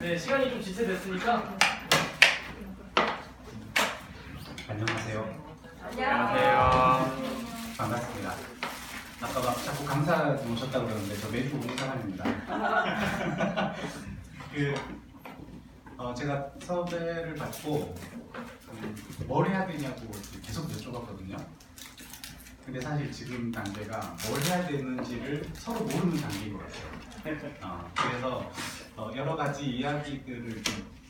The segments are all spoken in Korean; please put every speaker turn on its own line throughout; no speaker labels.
네, 시간이 좀 지체됐으니까.
안녕하세요.
안녕하세요.
반갑습니다. 아까 막 자꾸 강사 오셨다고 그러는데 저 매주 오는 사람입니다. 제가 섭외를 받고 뭘 해야 되냐고 계속 여쭤봤거든요. 근데 사실 지금 단계가 뭘 해야 되는지를 서로 모르는 단계인 것 같아요. 그래서 여러 가지 이야기들을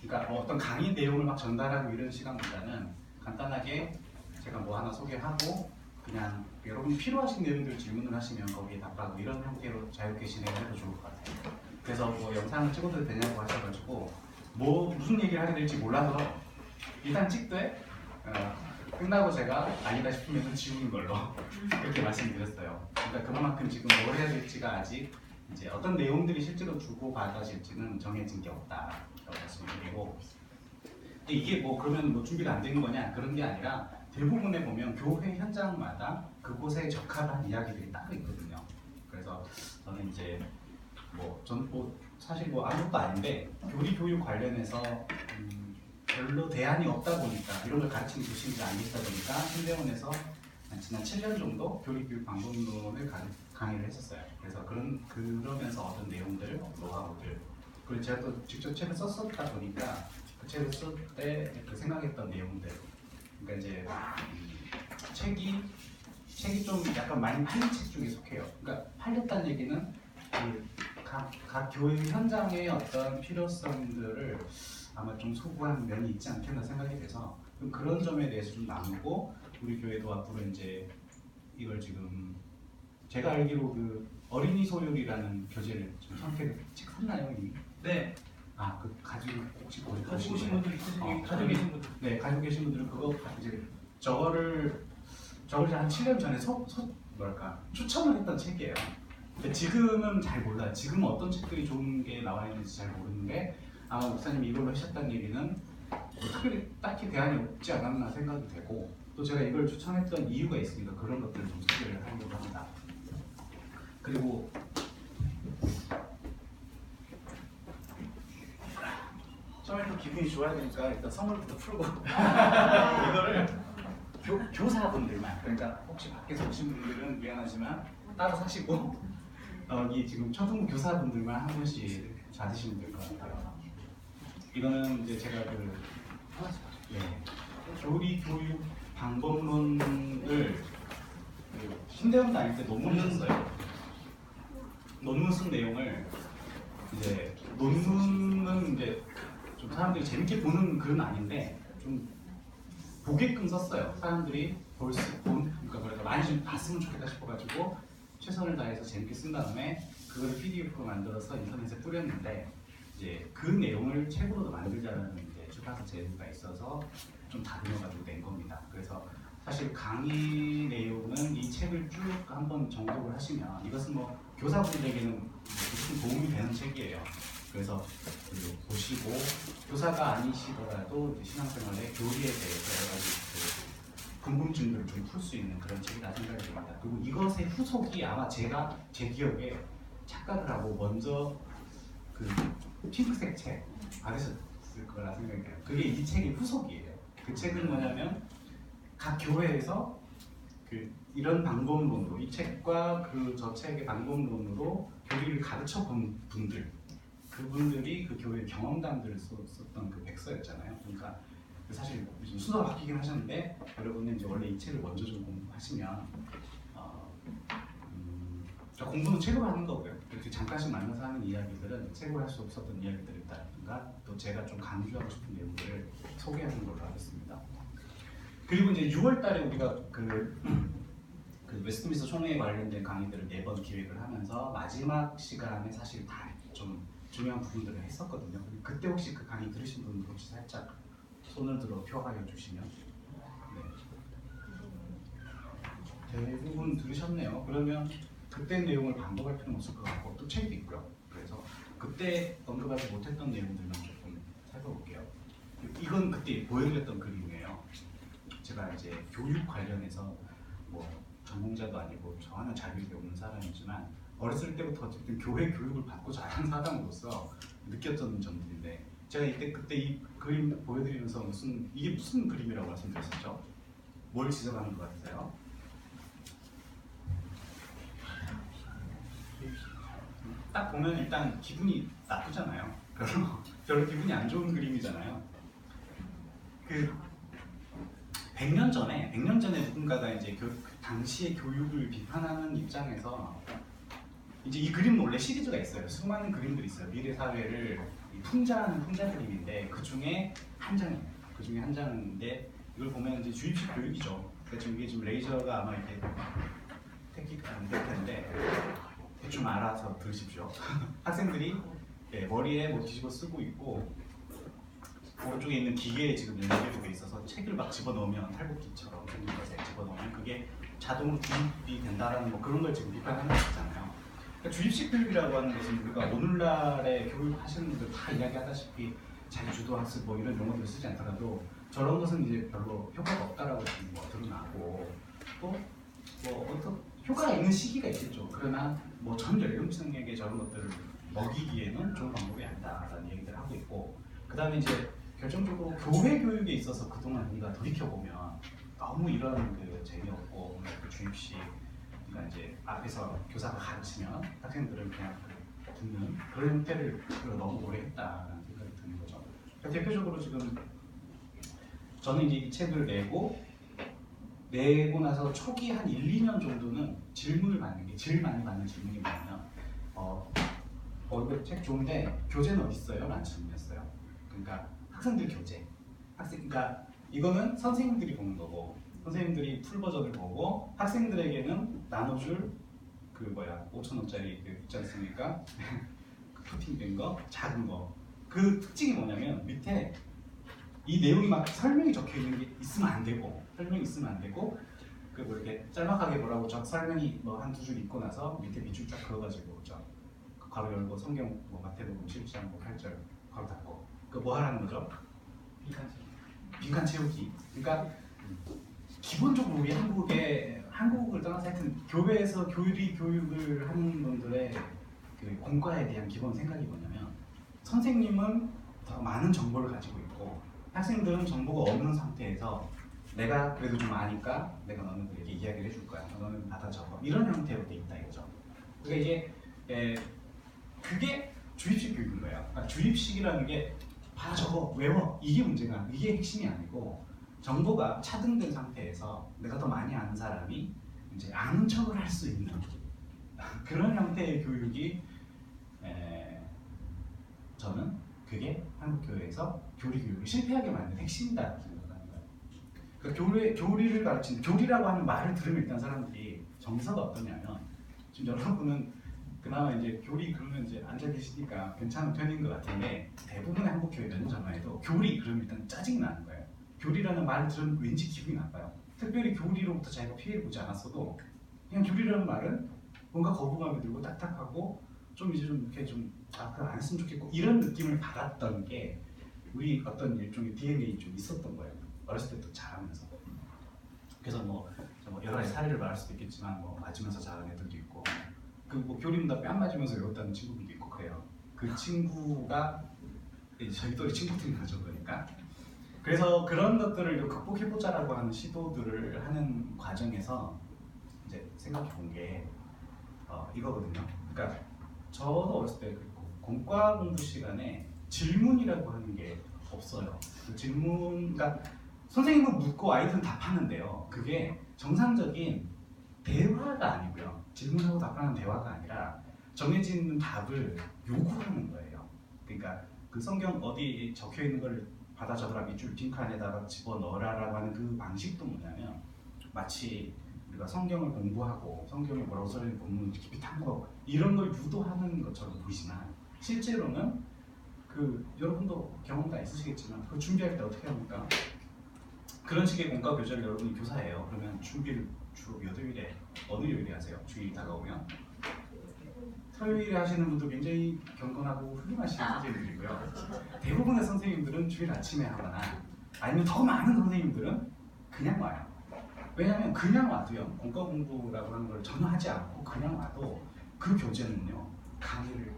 그러니까 어떤 강의 내용을 막 전달하고 이런 시간보다는 간단하게 제가 뭐 하나 소개하고 그냥 여러분이 필요하신 내용들 질문을 하시면 거기에 답하고 이런 형태로 자유롭게 진행을 해도 좋을 것 같아요. 그래서 뭐 영상을 찍어도 되냐고 하셔가지고 뭐 무슨 얘기를 하게 될지 몰라서 일단 찍되 끝나고 제가 아니다 싶으면 지우는 걸로 그렇게 말씀드렸어요. 그러니까 그만큼 지금 뭘 해야 될지가 아직 이제 어떤 내용들이 실제로 주고 받아질지는 정해진 게 없다라고 말씀드리고, 근데 이게 뭐 그러면 뭐 준비가 안 된 거냐 그런 게 아니라 대부분에 보면 교회 현장마다 그곳에 적합한 이야기들이 따로 있거든요. 그래서 저는 이제 전 사실 아무것도 아닌데 교리 교육 관련해서 별로 대안이 없다 보니까 이런 걸 가르치는 교실이 안 있다 보니까 신대원에서 지난 7년 정도 교리 교육 방법론을 강의를 했었어요. 그래서 그러면서 어떤 내용들을 노하우들, 그리고 제가 또 직접 책을 썼었다 보니까 그 책을 쓸 때 그 생각했던 내용들, 그러니까 이제 책이 좀 약간 많이 팔린 책 중에 속해요. 그러니까 팔렸다는 얘기는 각 교회 현장의 어떤 필요성들을 아마 좀 소구한 면이 있지 않겠나 생각이 돼서 그런 점에 대해서 좀 나누고, 우리 교회도 앞으로 이제 이걸 지금 제가 알기로 그 어린이 소율이라는 교재를 좀 책 샀나요 이미?
네.
그 가지고 혹시
가지고 계신 분들 있으시고 가지고 계신 분들.
네, 가지고 계신 분들은 그거 이제 저걸 한 7년 전에 추천을 했던 책이에요. 근데 지금은 잘 몰라요. 지금 어떤 책들이 좋은 게 나와 있는지 잘 모르는데 아마 목사님이 이걸로 하셨다는 얘기는 특별히 딱히 대안이 없지 않았나 생각이 되고, 또 제가 이걸 추천했던 이유가 있으니까 그런 것들을 좀 소개를 하려고 합니다. 그리고 처음에 또 기분이 좋아야 되니까 일단 선물부터 풀고 이거를 교사분들만, 그러니까 혹시 밖에서 오신 분들은 미안하지만 따로 사시고 여기 지금 초등부 교사분들만 한 분씩 받으시면 될 것 같아요. 이거는 이제 제가 교리 교육 방법론을 신대원 다닐 때 논문을 썼어요. 논문 쓴 내용을 이제 논문은 이제 좀 사람들이 재밌게 보는 글은 아닌데 좀 보게끔 썼어요. 사람들이 그러니까 많이 좀 봤으면 좋겠다 싶어가지고 최선을 다해서 재밌게 쓴 다음에 그거를 PDF로 만들어서 인터넷에 뿌렸는데, 이제 그 내용을 책으로도 만들자는 이제 출판사 제도가 있어서 좀 다듬어가지고 낸 겁니다. 그래서 사실 강의 내용은 이 책을 쭉 한번 정독을 하시면 이것은 뭐 교사분들에게는 무슨 도움이 되는 책이에요. 그래서 보시고 교사가 아니시더라도 신앙생활의 교리에 대해서 여러 가지 궁금증들을 좀 풀 수 있는 그런 책이라 생각이 듭니다. 그리고 이것의 후속이 아마 제 기억에 착각을 하고 먼저 그 핑크색 책 받으셨을 거라 생각이 돼요. 그게 이 책의 후속이에요. 그 책은 뭐냐면 각 교회에서 이런 방법론으로, 이 책과 저 책의 방법론으로 교리를 가르쳐 본 분들, 그분들이 그 교회 경험담들을 썼던 그 백서였잖아요. 그러니까 사실 요즘 순서가 바뀌긴 하셨는데 여러분은 이제 원래 이 책을 먼저 좀 공부하시면 공부는 책으로 하는 거고요. 이렇게 잠깐씩 만나서 하는 이야기들은 책으로 할 수 없었던 이야기들이라든가 또 제가 좀 강조하고 싶은 내용들을 소개하는 걸로 하겠습니다. 그리고 이제 6월달에 우리가 그 웨스트민스터 총회에 관련된 강의들을 매번 기획을 하면서 마지막 시간에 사실 다 좀 중요한 부분들을 했었거든요. 그때 혹시 그 강의 들으신 분들 혹시 살짝 손을 들어 표하여 주시면. 네. 대부분 들으셨네요. 그러면 그때 내용을 반복할 필요는 없을 것 같고 또 책도 있고요. 그래서 그때 언급하지 못했던 내용들만 조금 살펴볼게요. 이건 그때 보여드렸던 그림이에요. 제가 이제 교육 관련해서 전공자도 아니고 전혀 자격이 없는 사람이지만 어렸을 때부터 어쨌든 교회 교육을 받고 자란 사람으로서 느꼈던 점들인데, 제가 그때 이 그림 보여드리면서 이게 무슨 그림이라고 말씀드렸었죠? 뭘 지적하는 것 같으세요? 딱 보면 일단 기분이 나쁘잖아요. 별로 기분이 안 좋은 그림이잖아요. 그 100년 전에 누군가가 이제 그 당시의 교육을 비판하는 입장에서 이제 이 그림은 원래 시리즈가 있어요. 수많은 그림들이 있어요. 미래 사회를 풍자하는 풍자 그림인데 그 중에 한 장이에요. 그 중에 한 장인데 이걸 보면 이제 주입식 교육이죠. 그러니까 이게 지금 레이저가 아마 이렇게 택기가 안 될 텐데 대충 알아서 들으십시오. 학생들이 머리에 뭐 뒤집어 쓰고 있고 오른쪽에 있는 기계에 지금 연결이 돼 있어서 책을 막 집어넣으면 탈곡기처럼 생긴 것에 집어넣으면 그게 자동으로 주입이 된다라는 뭐 그런 걸 지금 비판하는 거잖아요. 그러니까 주입식 교육이라고 하는 것은 우리가 오늘날의 교육하시는 분들 다 이야기하다시피 자기주도 학습 뭐 이런 용어들 쓰지 않더라도 저런 것은 이제 별로 효과가 없다라고 지금 뭐 드러나고 또 뭐 어떤 효과가 있는 시기가 있겠죠. 그러나 뭐 전 연령층에게 저런 것들을 먹이기에는 좋은 방법이 아니다라는 얘기들을 하고 있고 그 다음에 이제 결정적으로 교회 교육에 있어서 그동안 우리가 돌이켜보면 너무 이런 그 재미없고 그 주입식 그러니까 이제 앞에서 교사가 가르치면 학생들은 그냥 듣는 그런 형태를 너무 오래 했다라는 생각이 드는 거죠. 그러니까 대표적으로 지금 저는 이제 이 책을 내고 나서 초기 한 1, 2년 정도는 질문을 받는 게 제일 많이 받는 질문이 뭐냐면 이거 책 좋은데 교재는 어디 있어요? 라는 질문이었어요. 그러니까 학생들 교재. 그러니까 이거는 선생님들이 보는 거고 선생님들이 풀 버전을 보고 학생들에게는 나눠줄 그 5,000원짜리 그 있지 않습니까? 그 코팅된 거, 작은 거. 그 특징이 뭐냐면 밑에 이 내용이 막 설명이 적혀 있는 게 있으면 안 되고 그 뭐 이렇게 짤막하게 뭐라고 설명이 뭐 한두 줄 읽고 나서 밑에 밑줄 쫙 그어가지고 괄호 열고 성경 뭐 마태복음 7장 뭐 8절 괄호 닫고 그 뭐 하라는 거죠? 빈칸 채우기. 그러니까 기본적으로 우리 한국을 떠나서 하여튼 교회에서 교육을 하는 분들의 그 공과에 대한 기본 생각이 뭐냐면 선생님은 더 많은 정보를 가지고 있고 학생들은 정보가 없는 상태에서 내가 그래도 좀 아니까 내가 너네들에게 이야기를 해줄 거야. 너는 받아 적어. 이런 형태로 돼 있다 이거죠. 그러니까 이게 그게 주입식 교육인 거예요. 그러니까 주입식이라는 게 받아 적어, 외워. 이게 문제가 이게 핵심이 아니고 정보가 차등된 상태에서 내가 더 많이 아는 사람이 이제 아는 척을 할 수 있는 그런 형태의 교육이 저는 그게 한국 교회에서 교리 교육을 실패하게 만든 핵심이다 생각하는 거예요. 그러니까 교리를 가르치는 교리라고 하는 말을 들으면 일단 사람들이 정서가 어떠냐면 지금 여러분은 그나마 이제 교리 그러면 이제 앉아 계시니까 괜찮은 편인 것 같은데 대부분의 한국 교회 몇 년 전만 해도 교리 그러면 일단 짜증이 나는 거예요. 교리라는 말을 들으면 왠지 기분이 나빠요. 특별히 교리로부터 자기가 피해를 보지 않았어도 그냥 교리라는 말은 뭔가 거부감이 들고 딱딱하고 좀 이제 좀 이렇게 그럼 안 했으면 좋겠고 이런 느낌을 받았던 게 우리 어떤 일종의 DNA에 좀 있었던 거예요. 어렸을 때부터 자라면서. 그래서 뭐 여러 가지 사례를 말할 수도 있겠지만 뭐 맞으면서 자란 애들도 있고 뭐 교리문답 뺨 맞으면서 외웠다는 친구들도 있고 그래요. 그 친구가 이제 저희 또래 친구들인 거죠, 그러니까. 그래서 그런 것들을 극복해보자라고 하는 시도들을 하는 과정에서 이제 생각해 본 게 이거거든요. 그러니까 저도 어렸을 때 공과 공부 시간에 질문이라고 하는 게 없어요. 그 질문, 그러니까 선생님은 묻고 아이들은 답하는데요. 그게 정상적인 대화가 아니고요. 질문하고 답하는 대화가 아니라 정해진 답을 요구하는 거예요. 그러니까 그 성경 어디 적혀 있는 걸 받아 적어라 밑줄 빈칸에다가 집어넣으라라고 하는 그 방식도 뭐냐면 마치 우리가 성경을 공부하고 성경에 뭐라고 써있는 본문을 깊이 탐구하고 이런 걸 유도하는 것처럼 보이지만 실제로는 여러분도 경험 다 있으시겠지만 그 준비할 때 어떻게 합니까? 그런 식의 공과 교재를 여러분이 교사예요. 그러면 준비를 주로 몇 요일에 어느 요일에 하세요? 주일이 다가오면 토요일에 하시는 분도 굉장히 경건하고 훌륭하신 선생님들이고요. 대부분의 선생님들은 주일 아침에 하거나 아니면 더 많은 선생님들은 그냥 와요. 왜냐하면 그냥 와도요. 공과 공부라고 하는 걸 전혀 하지 않고 그냥 와도 그 교재는요. 강의를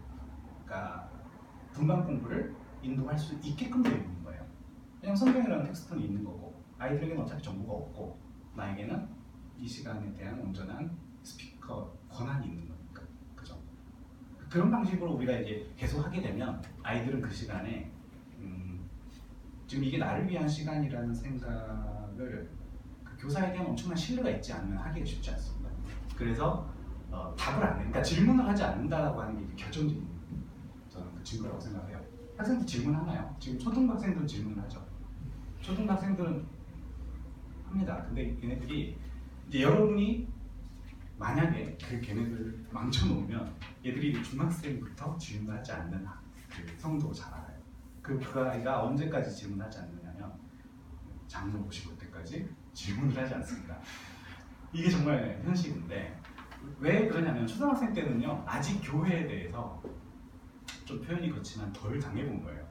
그러니까 분반 공부를 인도할 수 있게끔 되어 있는 거예요. 왜냐면 성경이라는 텍스트는 있는 거고 아이들에게는 어차피 정보가 없고 나에게는 이 시간에 대한 온전한 스피커 권한이 있는 거니까. 그죠? 그런 방식으로 우리가 이제 계속 하게 되면 아이들은 그 시간에 지금 이게 나를 위한 시간이라는 생각을 그 교사에 대한 엄청난 신뢰가 있지 않으면 하기가 쉽지 않습니다. 그래서 답을 안 해. 그러니까 질문을 하지 않는다라고 하는 게 결정적인 저는 그 증거라고 생각해요. 학생들 질문하나요? 지금 초등학생들은 질문을 하죠. 초등학생들은 합니다. 근데 걔네들이 이제 여러분이 만약에 그 걔네들을 망쳐놓으면 얘들이 중학생부터 질문하지 않는 그 성도 잘 알아요. 그 아이가 언제까지 질문하지 않느냐면 장로 오실 때까지 질문을 하지 않습니다. 이게 정말 현실인데 왜 그러냐면 초등학생 때는요 아직 교회에 대해서 좀 표현이 그렇지만 덜 당해본 거예요.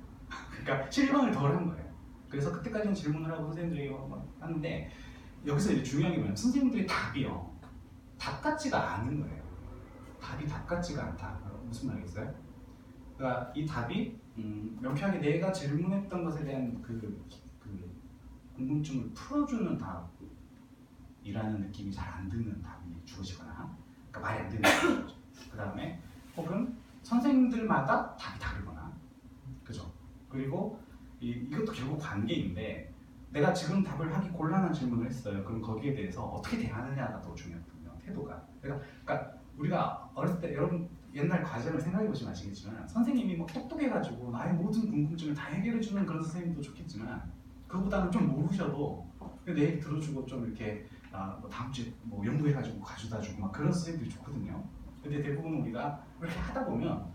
그러니까 실망을 덜 한 거예요. 그래서 그때까지는 질문을 하고 선생님들에게 하는데 여기서 이제 중요한 게 뭐냐면 선생님들의 답이요 답 같지가 않은 거예요. 답이 답 같지가 않다. 무슨 말이겠어요? 그러니까 이 답이 명쾌하게 내가 질문했던 것에 대한 그 궁금증을 풀어주는 답이라는 느낌이 잘 안 드는 답이 주어지거나 그러니까 말이 안 되는 답이죠. 그 다음에 혹은 선생님들마다 답이 다르거나 그죠? 그리고 이것도 결국 관계인데 내가 지금 답을 하기 곤란한 질문을 했어요. 그럼 거기에 대해서 어떻게 대하느냐가 더 중요하거든요. 태도가. 그러니까 우리가 어렸을 때 여러분 옛날 과정을 생각해 보시면 아시겠지만 선생님이 뭐 똑똑해가지고 나의 모든 궁금증을 다 해결해주는 그런 선생님도 좋겠지만 그거보다는 좀 모르셔도 내 얘기 들어주고 좀 이렇게 뭐 다음 주에 뭐 연구해가지고 가져다주고 막 그런 선생님들이 좋거든요. 근데 대부분 우리가 이렇게 하다 보면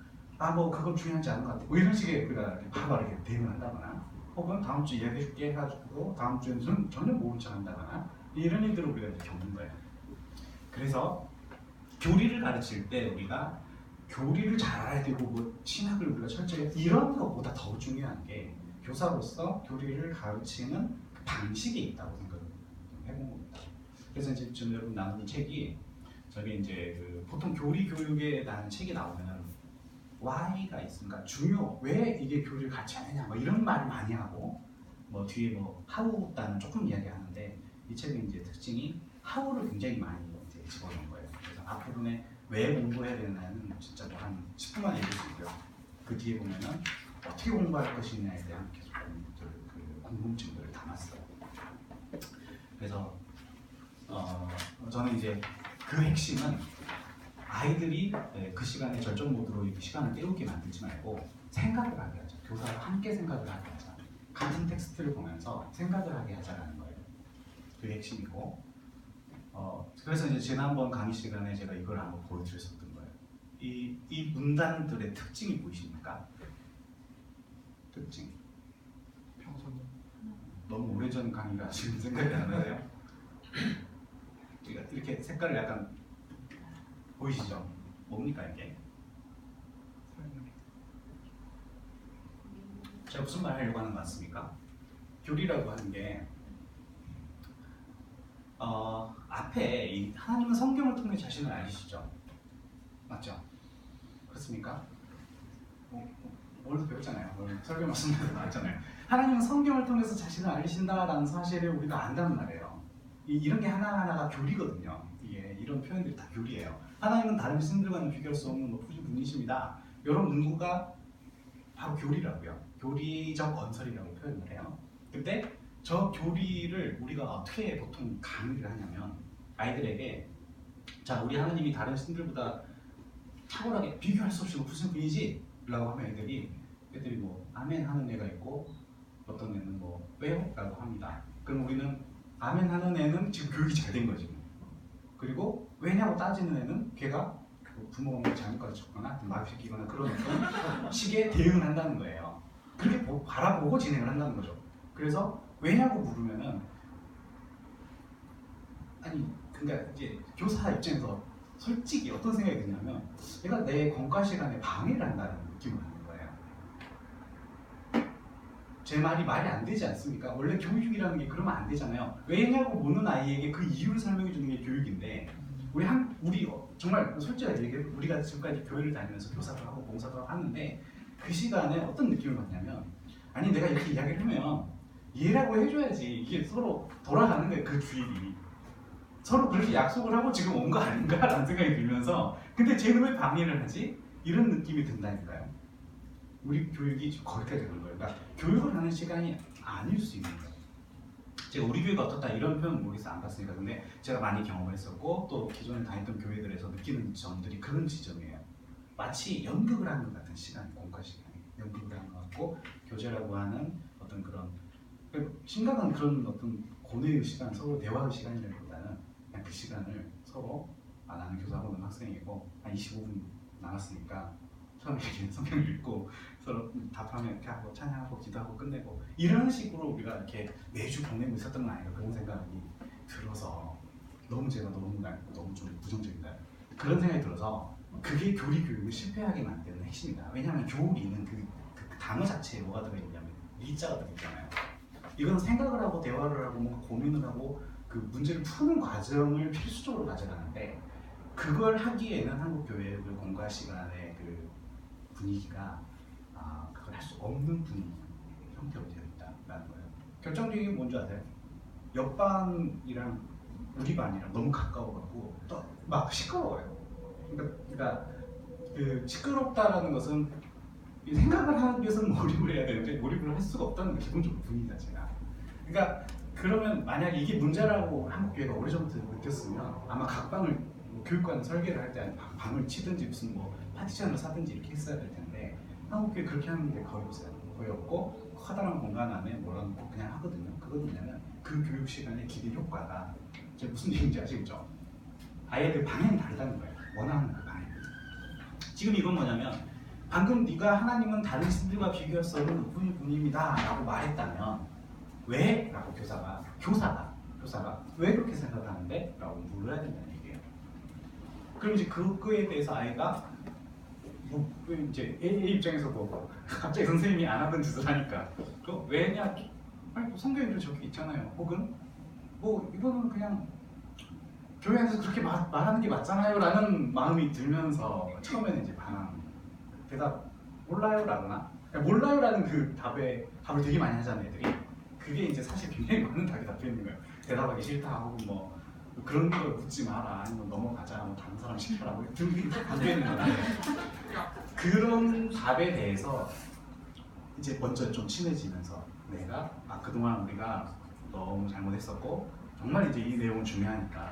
뭐 그건 중요하지 않은 것 같아. 뭐 이런 식의 우리가 이렇게 바로 이렇게 대응을 한다거나 혹은 다음 주에 이야기해줄게 해가지고 다음 주에는 전혀 모른 척 한다거나 이런 일들을 우리가 이제 겪는 거예요. 그래서 교리를 가르칠 때 우리가 교리를 잘 알아야 되고 뭐 신학을 우리가 철저히 이런 것보다 더 중요한 게 교사로서 교리를 가르치는 그 방식에 있다고 생각을 해본 겁니다. 그래서 이제 지금 여러분 나눈 책이 저게 이제 그 보통 교리 교육에 대한 책이 나오면 why가 있으니까 왜 이게 교리를 가르쳐야 되냐 뭐 이런 말을 많이 하고 뭐 뒤에 뭐 how라는 조금 이야기하는데 이 책의 이제 특징이 how를 굉장히 많이 이제 집어넣은 거예요. 그래서 앞부분에 왜 공부해야 되나는 진짜 뭐 한 10분만 얘기할 수 있고요. 그 뒤에 보면은 어떻게 공부할 것이냐에 대한 계속 그 궁금증들을 담았어요. 그래서 저는 이제 그 핵심은 아이들이 그 시간에 절전 모드로 이 시간을 때우게 만들지 말고 생각을 하게 하자. 교사와 함께 생각을 하게 하자. 같은 텍스트를 보면서 생각을 하게 하자라는 거예요. 그게 핵심이고 그래서 이제 지난번 강의 시간에 제가 이걸 한번 보여드렸었던 거예요. 이 문단들의 특징이 보이십니까? 특징.
평소는
너무 오래전 강의가 지금 생각이 안 나네요. 이렇게 색깔을 약간 보이시죠? 뭡니까 이게? 제가 무슨 말 하려고 하는 것 같습니까? 교리라고 하는 게 앞에 하나님은 성경을 통해 자신을 알리시죠? 맞죠? 그렇습니까? 오늘도 배웠잖아요. 오늘 설교 말씀에서 나왔잖아요. 하나님은 성경을 통해서 자신을 알리신다라는 사실을 우리가 안다는 말이에요. 이런 게 하나하나가 교리거든요. 이런 표현들이 다 교리예요. 하나님은 다른 신들과는 비교할 수 없는 높으신 분이십니다. 이런 문구가 바로 교리라고요. 교리적 언설이라고 표현을 해요. 근데 저 교리를 우리가 어떻게 보통 강의를 하냐면 아이들에게 자 우리 하나님이 다른 신들보다 탁월하게 비교할 수 없이 높으신 분이지? 라고 하면 애들이 뭐 아멘 하는 애가 있고 어떤 애는 뭐 왜요? 라고 합니다. 그럼 우리는 아멘 하는 애는 지금 교육이 잘 된 거지. 그리고 왜냐고 따지는 애는 걔가 부모가 잘못 가르쳤거나 마비시키거나 그런 어떤 식의 대응을 한다는 거예요. 그렇게 바라보고 진행을 한다는 거죠. 그래서 왜냐고 물으면은 그러니까 이제 교사 입장에서 솔직히 어떤 생각이 드냐면 얘가 내 공과 시간에 방해를 한다는 느낌을 하는 거예요. 제 말이 안 되지 않습니까? 원래 교육이라는 게 그러면 안 되잖아요. 왜냐고 묻는 아이에게 그 이유를 설명해 주는 게 교육인데 우리 정말 솔직하게 얘기해 우리가 지금까지 교회를 다니면서 교사도 하고 봉사도 하고 하는데 그 시간에 어떤 느낌을 받냐면 아니 내가 이렇게 이야기를 하면 이해라고 해줘야지 이게 서로 돌아가는 거예요. 그 주입이 서로 그렇게 약속을 하고 지금 온 거 아닌가라는 생각이 들면서 근데 쟤는 왜 방해를 하지? 이런 느낌이 든다니까요. 우리 교육이 지금 거기까지 되는 거예요. 그러니까 교육을 하는 시간이 아닐 수 있는 거예요. 제가 우리 교회가 어떻다 이런 표현 모르겠어요. 안 봤으니까. 근데 제가 많이 경험을 했었고 또 기존에 다녔던 교회들에서 느끼는 점들이 그런 지점이에요. 마치 연극을 하는 것 같은 시간, 공과 시간이 연극을 하는 것 같고 교제라고 하는 어떤 그런 심각한 그런 어떤 고뇌의 시간, 서로 대화의 시간이라기보다는 그냥 그 시간을 서로 나는 교사하고 는 학생이고 한 25분 남았으니까 처음에 이렇게 성경 읽고 서로 답하면 이렇게 하고 찬양하고 기도하고 끝내고 이런 식으로 우리가 이렇게 매주 보내고 있었던 건 아닌가 그런 생각이 들어서 너무 제가 너무 좀 부정적인가요? 그런 생각이 들어서 그게 교리 교육을 실패하게 만드는 핵심이다. 왜냐하면 교리는 그 단어 자체에 뭐가 들어있냐면 리자가 들어있잖아요. 이건 생각을 하고 대화를 하고 뭔가 고민을 하고 그 문제를 푸는 과정을 필수적으로 가져가는데 그걸 하기에는 한국 교회의 그 공과 시간의 그 분위기가 그걸 할 수 없는 분위기 형태로 되어 있다는 거예요. 결정적인 게 뭔지 아세요? 옆반이랑 우리 반이랑 너무 가까워가지고 또 막 시끄러워요. 그러니까 그 시끄럽다라는 것은 생각을 하기 위해서는 몰입을 해야 되는데 몰입을 할 수가 없다는 게 기본적으로 분위기 자체가. 그러니까 그러면 만약 이게 문제라고 한국 교회가 오래전부터 느꼈으면 아마 각 방을 교육관 설계를 할 때 방을 치든지 무슨 뭐 파티션을 사든지 이렇게 했어야 될 텐데 한국 교회 그렇게 하는 게 거의 없어요. 거의 없고 커다란 공간 안에 뭐라고 그냥 하거든요. 그건 뭐냐면 그 교육 시간의 기대 효과가 제가 무슨 얘기인지 아시겠죠? 아이들 방향이 다르다는 거예요. 원하는 그 방향. 지금 이건 뭐냐면 방금 네가 하나님은 다른 신들과 비교해서는 높은 분입니다 라고 말했다면 왜? 라고 교사가 왜 그렇게 생각하는데? 라고 물어야 된다는 얘기예요. 그럼 이제 그거에 대해서 아이가 뭐 이제 A 입장에서 뭐 갑자기 선생님이 안 하던 짓을 하니까 그 왜냐? 아니 뭐 성경에도 적혀 있잖아요. 혹은 뭐 이거는 그냥 교회 안에서 그렇게 말하는 게 맞잖아요 라는 마음이 들면서 처음에는 이제 대답 몰라요 라거나 몰라요 라는 그 답을 되게 많이 하잖아요 애들이. 그게 이제 사실 굉장히 많은 답이 답해 있는 거예요. 대답하기 싫다 하고 뭐 그런 걸 묻지 마라 아니면 넘어가자 뭐 다른 사람 시켜라 뭐 등이 담겨 있는 거라 그런 답에 대해서 이제 먼저 좀 친해지면서 내가 그동안 우리가 너무 잘못했었고 정말 이제 이 내용은 중요하니까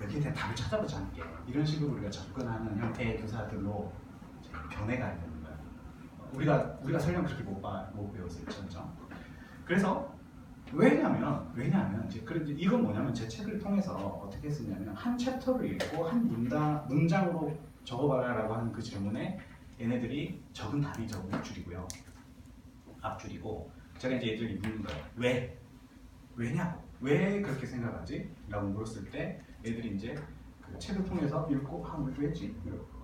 여기에 대한 답을 찾아보지 않게 이런 식으로 우리가 접근하는 형태의 교사들로 변해가야 되는 거예요. 우리가 설령 그렇게 못 배웠어요, 그렇죠? 그래서 왜냐하면 이제 이건 뭐냐면 제 책을 통해서 어떻게 했었냐면 한 챕터를 읽고 한 문장으로 적어봐라라고 하는 그 질문에 얘네들이 적은 답이 적은 앞줄이고 제가 이제 얘들이 묻는 거예요. 왜냐고? 왜 그렇게 생각하지? 라고 물었을 때 애들이 이제 그 책을 통해서 읽고 왜지?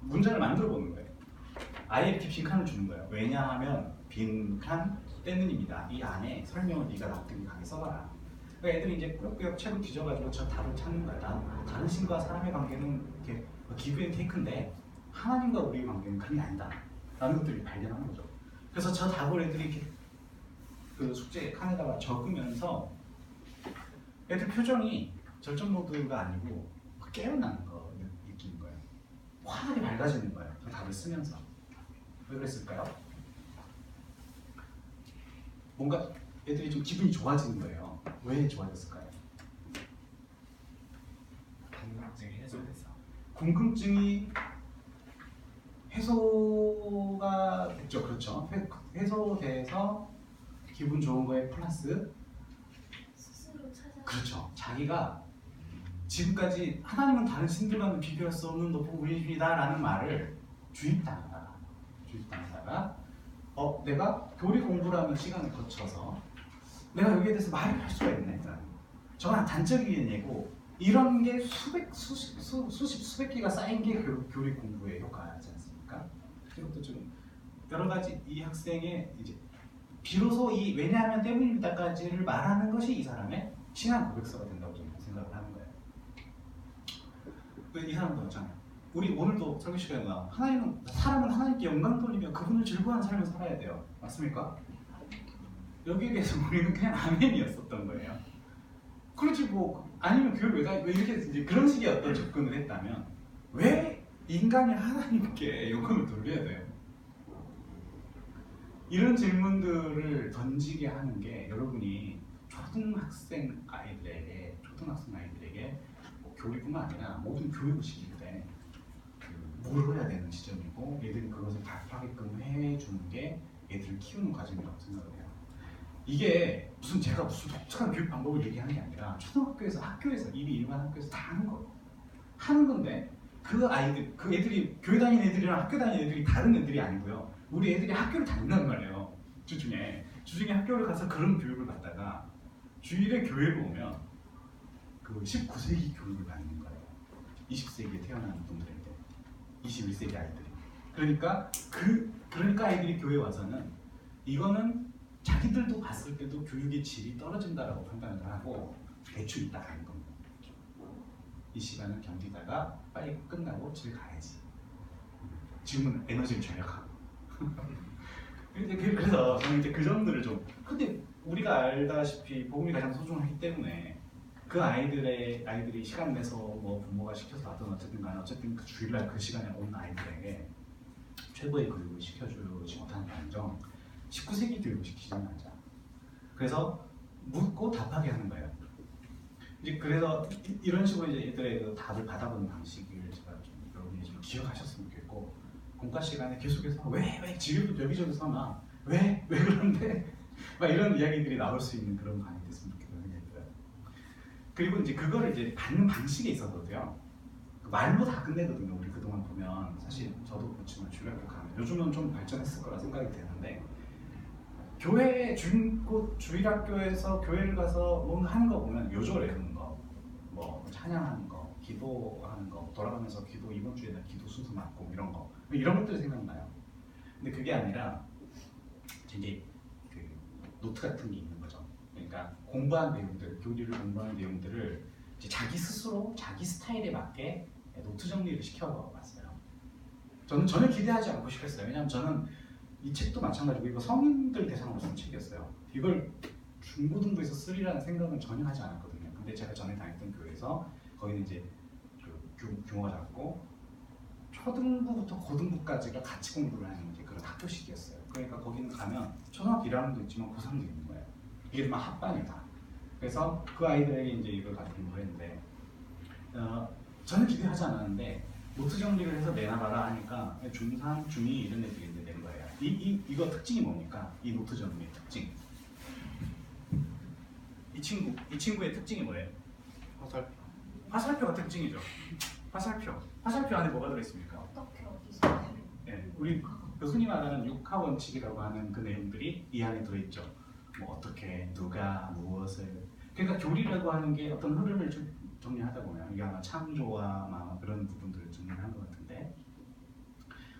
문장을 만들어 보는 거예요. 아예 이렇게 빈칸을 주는 거예요. 왜냐하면 빈칸 때문입니다. 이 안에 설명을 네가 납득하게 써봐라. 그러니까 애들이 이제 꾸역꾸역 책을 뒤져가지고 저 답을 찾는 거야. 다른 신과 사람의 관계는 이렇게 기브 앤 테이크인데 하나님과 우리의 관계는 그게 아니다. 라는 것들을 발견하는 거죠. 그래서 저 답을 애들이 이렇게 그 숙제 칸에다가 적으면서 애들 표정이 절정 모드가 아니고 깨어나는 거 느끼는 거예요. 환하게 밝아지는 거예요. 저 답을 쓰면서. 왜 그랬을까요? 뭔가 애들이 좀 기분이 좋아지는 거예요. 왜 좋아졌을까요?
궁금증이 해소돼서.
궁금증이 해소가 됐죠. 그렇죠. 해소돼서 기분 좋은 거에 플러스
스스로 찾아.
그렇죠. 자기가 지금까지 하나님은 다른 신들과는 비교할 수 없는 높은 분이십니다 라는 말을 주입당하다가 내가 교리 공부라는 시간을 거쳐서 내가 여기에 대해서 말을 할 수가 있네. 저건 단적인 예고 이런 게 수십 개가 쌓인 게 교리 공부의 효과지 않습니까? 이것도 좀 여러 가지 이 학생의 이제 비로소 이 왜냐하면 때문입니다까지를 말하는 것이 이 사람의 신앙 고백서가 된다고 저는 생각을 하는 거예요. 이 사람도 있잖아요. 우리 오늘도 설교 시간에 사람은 하나님께 영광 돌리며 그분을 즐거워하는 삶을 살아야 돼요. 맞습니까? 여기에 대해서 우리는 그냥 아멘이었었던 거예요. 그렇지 뭐 아니면 교회 왜 이렇게 이제 그런 식의 어떤 접근을 했다면 왜 인간이 하나님께 영광을 돌려야 돼요? 이런 질문들을 던지게 하는 게 여러분이 초등학생 아이들에게 뭐 교리뿐만 아니라 모든 교육을 시킬 때 뭘 해야 되는 지점이고 얘들이 그것을 답하게끔 해주는 게 애들을 키우는 과정이라고 생각을 해요. 이게 제가 무슨 독특한 교육 방법을 얘기하는 게 아니라 초등학교에서 학교에서 이미 일반 학교에서 다 하는 거예요. 하는 건데 그 애들이 교회 다니는 애들이랑 학교 다니는 애들이 다른 애들이 아니고요. 우리 애들이 학교를 다닌단 말이에요. 주중에 학교를 가서 그런 교육을 받다가 주일에 교회를 오면 그 19세기 교육을 받는 거예요. 20세기에 태어난 놈들인데 21세기 아이들이. 그러니까 아이들이 교회에 와서는 이거는 자기들도 봤을 때도 교육의 질이 떨어진다라고 판단을 하고 대충 있다 가는 겁니다. 이 시간을 견디다가 빨리 끝나고 집에 가야지. 지금은 에너지를 절약하고. 그래서 저는 이제 그 점들을 좀. 근데 우리가 알다시피 복음이 가장 소중하기 때문에 그 아이들이 시간 내서 뭐 부모가 시켜서 하든 어쨌든 간에 어쨌든 그 주일날 그 시간에 온 아이들에게 최고의 교육을 시켜주지 못하는 반정 19세기 교육을 시키지 않자. 그래서 묻고 답하게 하는 거예요. 이제 그래서 이런 식으로 이제 애들의 그 답을 받아보는 방식을 제가 좀 여러분이 좀 기억하셨으면 좋겠고 공과 시간에 계속해서 왜 지금도 여기저기서 막 왜 그런데 막 이런 이야기들이 나올 수 있는 그런 방이 됐으면 좋겠다는 생각이 들어요. 그리고 이제 그거를 이제 받는 방식에 있어서도요. 말로 다 끝내거든요. 우리 그동안 보면 사실 저도 그렇지만 주일학교 가면 요즘은 좀 발전했을 거라 생각이 되는데 교회 주일학교에서 교회를 가서 뭔가 하는 거 보면 요절 외우는 거, 뭐 찬양하는 거, 기도하는 거, 돌아가면서 기도 이번 주에는 기도 순서 맞고 이런 거 이런 것들이 생각나요. 근데 그게 아니라 이제 그 노트 같은 게 있는 거죠. 그러니까 공부한 내용들, 교리를 공부한 내용들을 이제 자기 스스로 자기 스타일에 맞게 노트 정리를 시켜봤어요. 저는 전혀 기대하지 않고 시켰어요. 왜냐하면 저는 이 책도 마찬가지고 이거 성인들 대상으로 쓴 책이었어요. 이걸 중고등부에서 쓰리라는 생각은 전혀 하지 않았거든요. 근데 제가 전에 다녔던 교회에서 거기는 이제 규모가 작고 초등부부터 고등부까지가 같이 공부를 하는 게 그런 학교식이었어요. 그러니까 거기는 가면 초등학교 1학년도 있지만 고3도 있는 거예요. 이게 막 합반이다. 그래서 그 아이들에게 이제 이걸 가지고 공부를 했는데 저는 기대하지 않았는데 노트 정리를 해서 내놔봐라 하니까 중3, 중2 이런 애들이 이제 낸 거예요. 이거 특징이 뭡니까? 이 노트 정리의 특징. 이 친구의 특징이 뭐예요? 화살표가 특징이죠. 화살표 안에 뭐가 들어있습니까?
어떻게 어디서?
네, 우리 흔히 말하는 6하 원칙이라고 하는 그 내용들이 이 안에 들어있죠. 뭐 어떻게, 누가, 무엇을. 그러니까 교리라고 하는 게 어떤 흐름을 정리하다 보면 이게 아마 창조와 아마 그런 부분들을 정리한 것 같은데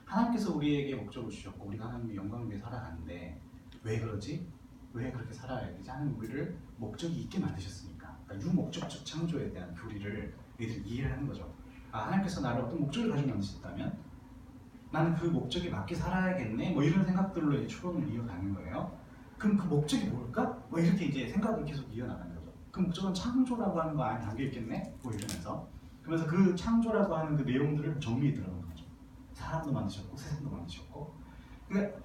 하나님께서 우리에게 목적을 주셨고 우리가 하나님의 영광을 위해 살아가는데 왜 그러지? 왜 그렇게 살아야 되지? 하는 우리를 목적이 있게 만드셨으니까 그러니까 유목적적 창조에 대한 교리를 애들이 이해를 하는 거죠. 하나님께서 나를 어떤 목적을 가지고 만드셨다면 나는 그 목적에 맞게 살아야겠네 뭐 이런 생각들로 이제 추론을 이어가는 거예요. 그럼 그 목적이 뭘까? 뭐 이렇게 이제 생각을 계속 이어나가는 거죠. 그 목적은 창조라고 하는 거 안에 담겨있겠네? 뭐 이러면서 그러면서 그 창조라고 하는 그 내용들을 정리해 들어가는 거죠. 사람도 만드셨고 세상도 만드셨고 그러니까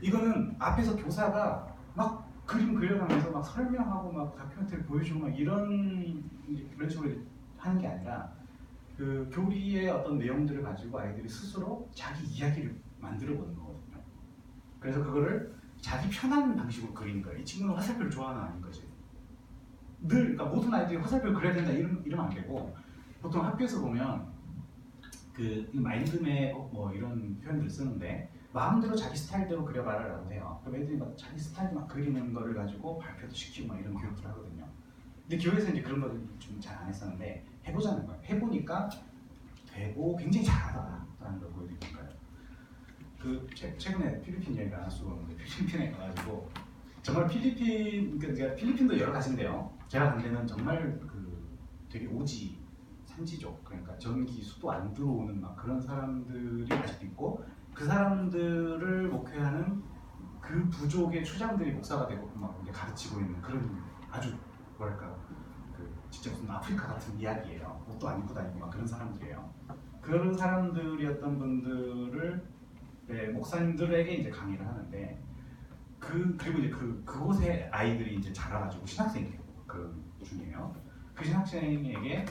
이거는 앞에서 교사가 막 그림 그려가면서 막 설명하고 막 다큐멘터리 보여주고 막 이런 식으로 하는 게 아니라 그 교리의 어떤 내용들을 가지고 아이들이 스스로 자기 이야기를 만들어 보는 거거든요. 그래서 그거를 자기 편한 방식으로 그리는 거예요. 이 친구는 화살표를 좋아하는 아닌 거지. 그러니까 모든 아이들이 화살표를 그려야 된다 이러면 안 되고 보통 학교에서 보면 그 마인드맵 뭐 이런 표현들을 쓰는데 마음대로 자기 스타일대로 그려봐라라고 해요. 그럼 애들이 막 자기 스타일 막 그리는 거를 가지고 발표도 시키고 막 이런 교육을 하거든요. 근데 교회에서 이제 그런 거를 좀 잘 안 했었는데 해보자는 거예요. 해보니까 되고 굉장히 잘하다라는 걸 보여드리는 거예요. 그 최근에 필리핀 여행 안 할 수가 없는데 필리핀에 가가지고 정말 그러니까 제가 필리핀도 여러 가지인데요. 제가 간 데는 정말 그 되게 오지 산지족, 그러니까 전기 수도 안 들어오는 막 그런 사람들이 아직도 있고, 그 사람들을 목회하는 그 부족의 추장들이 목사가 되고 막 이제 가르치고 있는 그런 아주 뭐랄까 그 진짜 무슨 아프리카 같은 이야기예요. 옷도 안 입고 다니고 막 그런 사람들이에요. 그런 사람들이었던 분들을 목사님들에게 이제 강의를 하는데 그리고 이제 그곳에 아이들이 이제 자라가지고 신학생이 되고 그런 중이에요. 그 신학생에게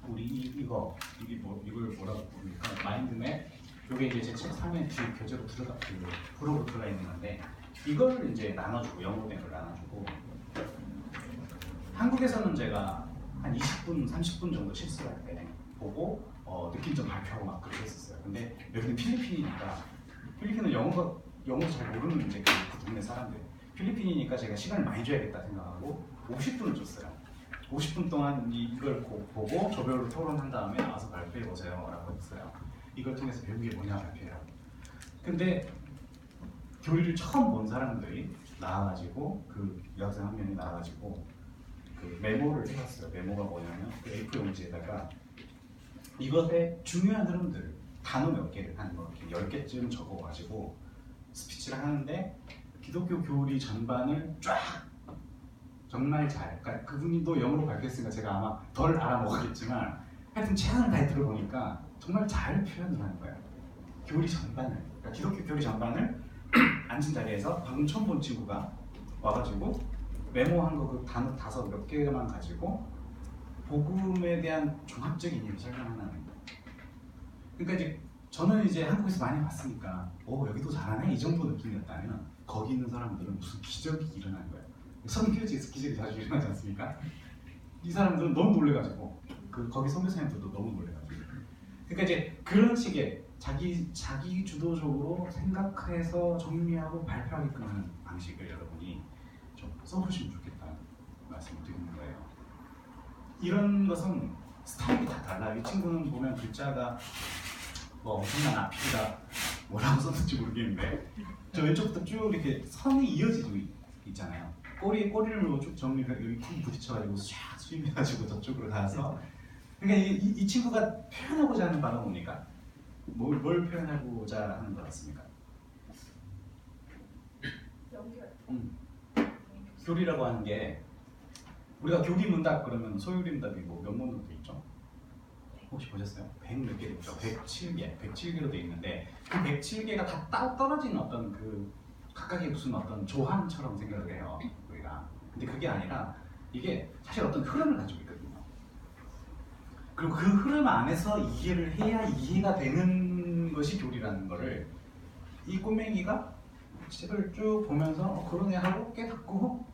우리 이게 이걸 뭐라고 부르니까 마인드맵, 요게 이제 제 책 3회 뒤 교재로 들어가 부록으로 들어가 있는 건데 이걸 이제 나눠주고 영어로 된 걸 나눠주고 한국에서는 제가 한 20분, 30분 정도 실습할 때 보고 느낀 점 발표하고 막 그렇게 했었어요. 근데 여기는 필리핀이니까 필리핀은 영어도 잘 모르는 이제 그 동네 사람들. 필리핀이니까 제가 시간을 많이 줘야겠다 생각하고 50분을 줬어요. 50분 동안 이걸 보고 조별로 토론한 다음에 와서 발표해 보세요 라고 했어요. 이걸 통해서 배운 게 뭐냐 발표해라고. 근데 교리를 처음 본 사람들이 나와가지고 그 여학생 한 명이 나와가지고 그 메모를 해봤어요. 메모가 뭐냐면 그 A4 용지에다가 이것의 중요한 흐름들 단어 몇 개를 한 뭐 이렇게 10개쯤 적어가지고 스피치를 하는데 기독교 교리 전반을 쫙 정말 잘, 그러니까 그분이 또 영어로 발표했으니까 제가 아마 덜 알아먹었겠지만 하여튼 최선을 다해 들어보니까 정말 잘 표현을 하는 거예요. 교리 전반을, 그러니까 기독교 교리 전반을 앉은 자리에서 방금 처음 본 친구가 와가지고 메모한 거 그 단어 몇 개만 가지고 복음에 대한 종합적인 의미를 설명하는 거예요. 그러니까 이제 저는 이제 한국에서 많이 봤으니까 여기도 잘하네 이 정도 느낌이었다면 거기 있는 사람들은 무슨 기적이 일어나는 거예요. 선교지에서 기적이 자주 일어나지 않습니까? 이 사람들은 너무 놀래가지고 거기 선교사님들도 너무 놀래가지고 그러니까 이제 그런 식의 자기 주도적으로 생각해서 정리하고 발표하게끔 하는 방식을 여러분이 좀 써보시면 좋겠다는 말씀을 드리는 거예요. 이런 것은 스타일이 다 달라요. 이 친구는 보면 글자가 뭐 엄청난 앞이다 뭐라고 썼는지 모르겠는데 저 왼쪽부터 쭉 이렇게 선이 이어지고 있잖아요. 꼬리를 물고 쭉 정리를 여기 쿵 부딪혀가지고 샥 수임해가지고 저쪽으로 가서 그러니까 이 친구가 표현하고자 하는 바가 뭡니까? 뭘 표현하고자 하는 것 같습니까?
연결.
교리라고 하는 게 우리가 교리 문답 그러면 소요리 문답이 뭐 몇 문으로 돼 있죠? 혹시 보셨어요? 100몇 개 있죠? 107개로 돼 있는데 그 107개가 다 떨어지는 어떤 그 각각의 무슨 어떤 조항처럼 생각을 해요 우리가. 근데 그게 아니라 이게 사실 어떤 흐름을 가지고 있거든요. 그리고 그 흐름 안에서 이해를 해야 이해가 되는 것이 교리라는 거를 이 꼬맹이가 책을 쭉 보면서 그러네 하고 깨닫고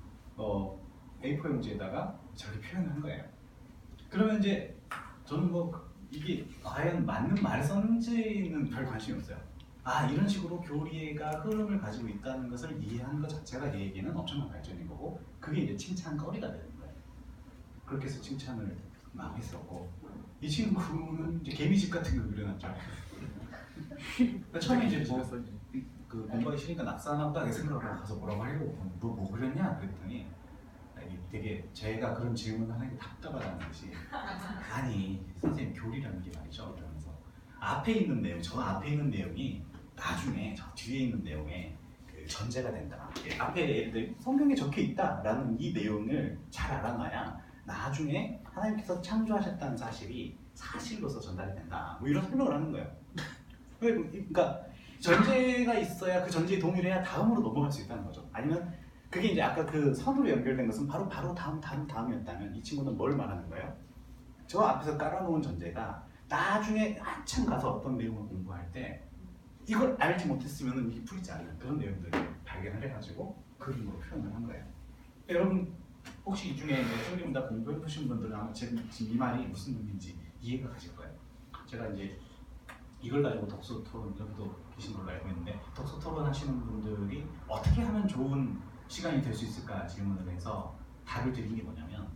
A4 용지에다가 저렇게 표현을 한 거예요. 그러면 이제 저는 뭐 이게 과연 맞는 말을 썼는지는 별 관심이 없어요. 이런 식으로 교리가 흐름을 가지고 있다는 것을 이해하는 것 자체가 얘에게는 엄청난 발전인 거고 그게 이제 칭찬거리가 되는 거예요. 그렇게 해서 칭찬을 막 했었고 이 친구는 이제 개미집 같은 거 그려놨죠. 그러니까 처음에 이제 그 공부하기 싫으니까 낙산하다고 생각을 하고 가서 뭐라고 하려고 뭐 그랬냐 그랬더니 되게 제가 그런 질문을 하는 게 답답하다는 듯이 아니 선생님 교리라는 게 말이죠 그러면서 앞에 있는 내용 저 앞에 있는 내용이 나중에 저 뒤에 있는 내용에 그 전제가 된다. 앞에 예를 들어 성경에 적혀 있다라는 이 내용을 잘 알아놔야 나중에 하나님께서 창조하셨다는 사실이 사실로서 전달이 된다. 뭐 이런 설명을 하는 거예요. 그러니까 전제가 있어야 그 전제에 동의를 해야 다음으로 넘어갈 수 있다는 거죠. 아니면 그게 이제 아까 그 선으로 연결된 것은 바로 다음이었다면 이 친구는 뭘 말하는 거예요? 저 앞에서 깔아놓은 전제가 나중에 한참 가서 어떤 내용을 공부할 때 이걸 알지 못했으면 이게 풀리지 않는 그런 내용들을 발견을 해가지고 그림으로 표현을 한 거예요. 여러분 혹시 이 중에 소리 문답 공부해 보신 분들은 아마 지금 이 말이 무슨 의미인지 이해가 가실 거예요. 제가 이제 이걸 가지고 독서 토론 여기도 계신 걸로 알고 있는데 독서 토론 하시는 분들이 어떻게 하면 좋은 시간이 될 수 있을까 질문을 해서 답을 드린 게 뭐냐면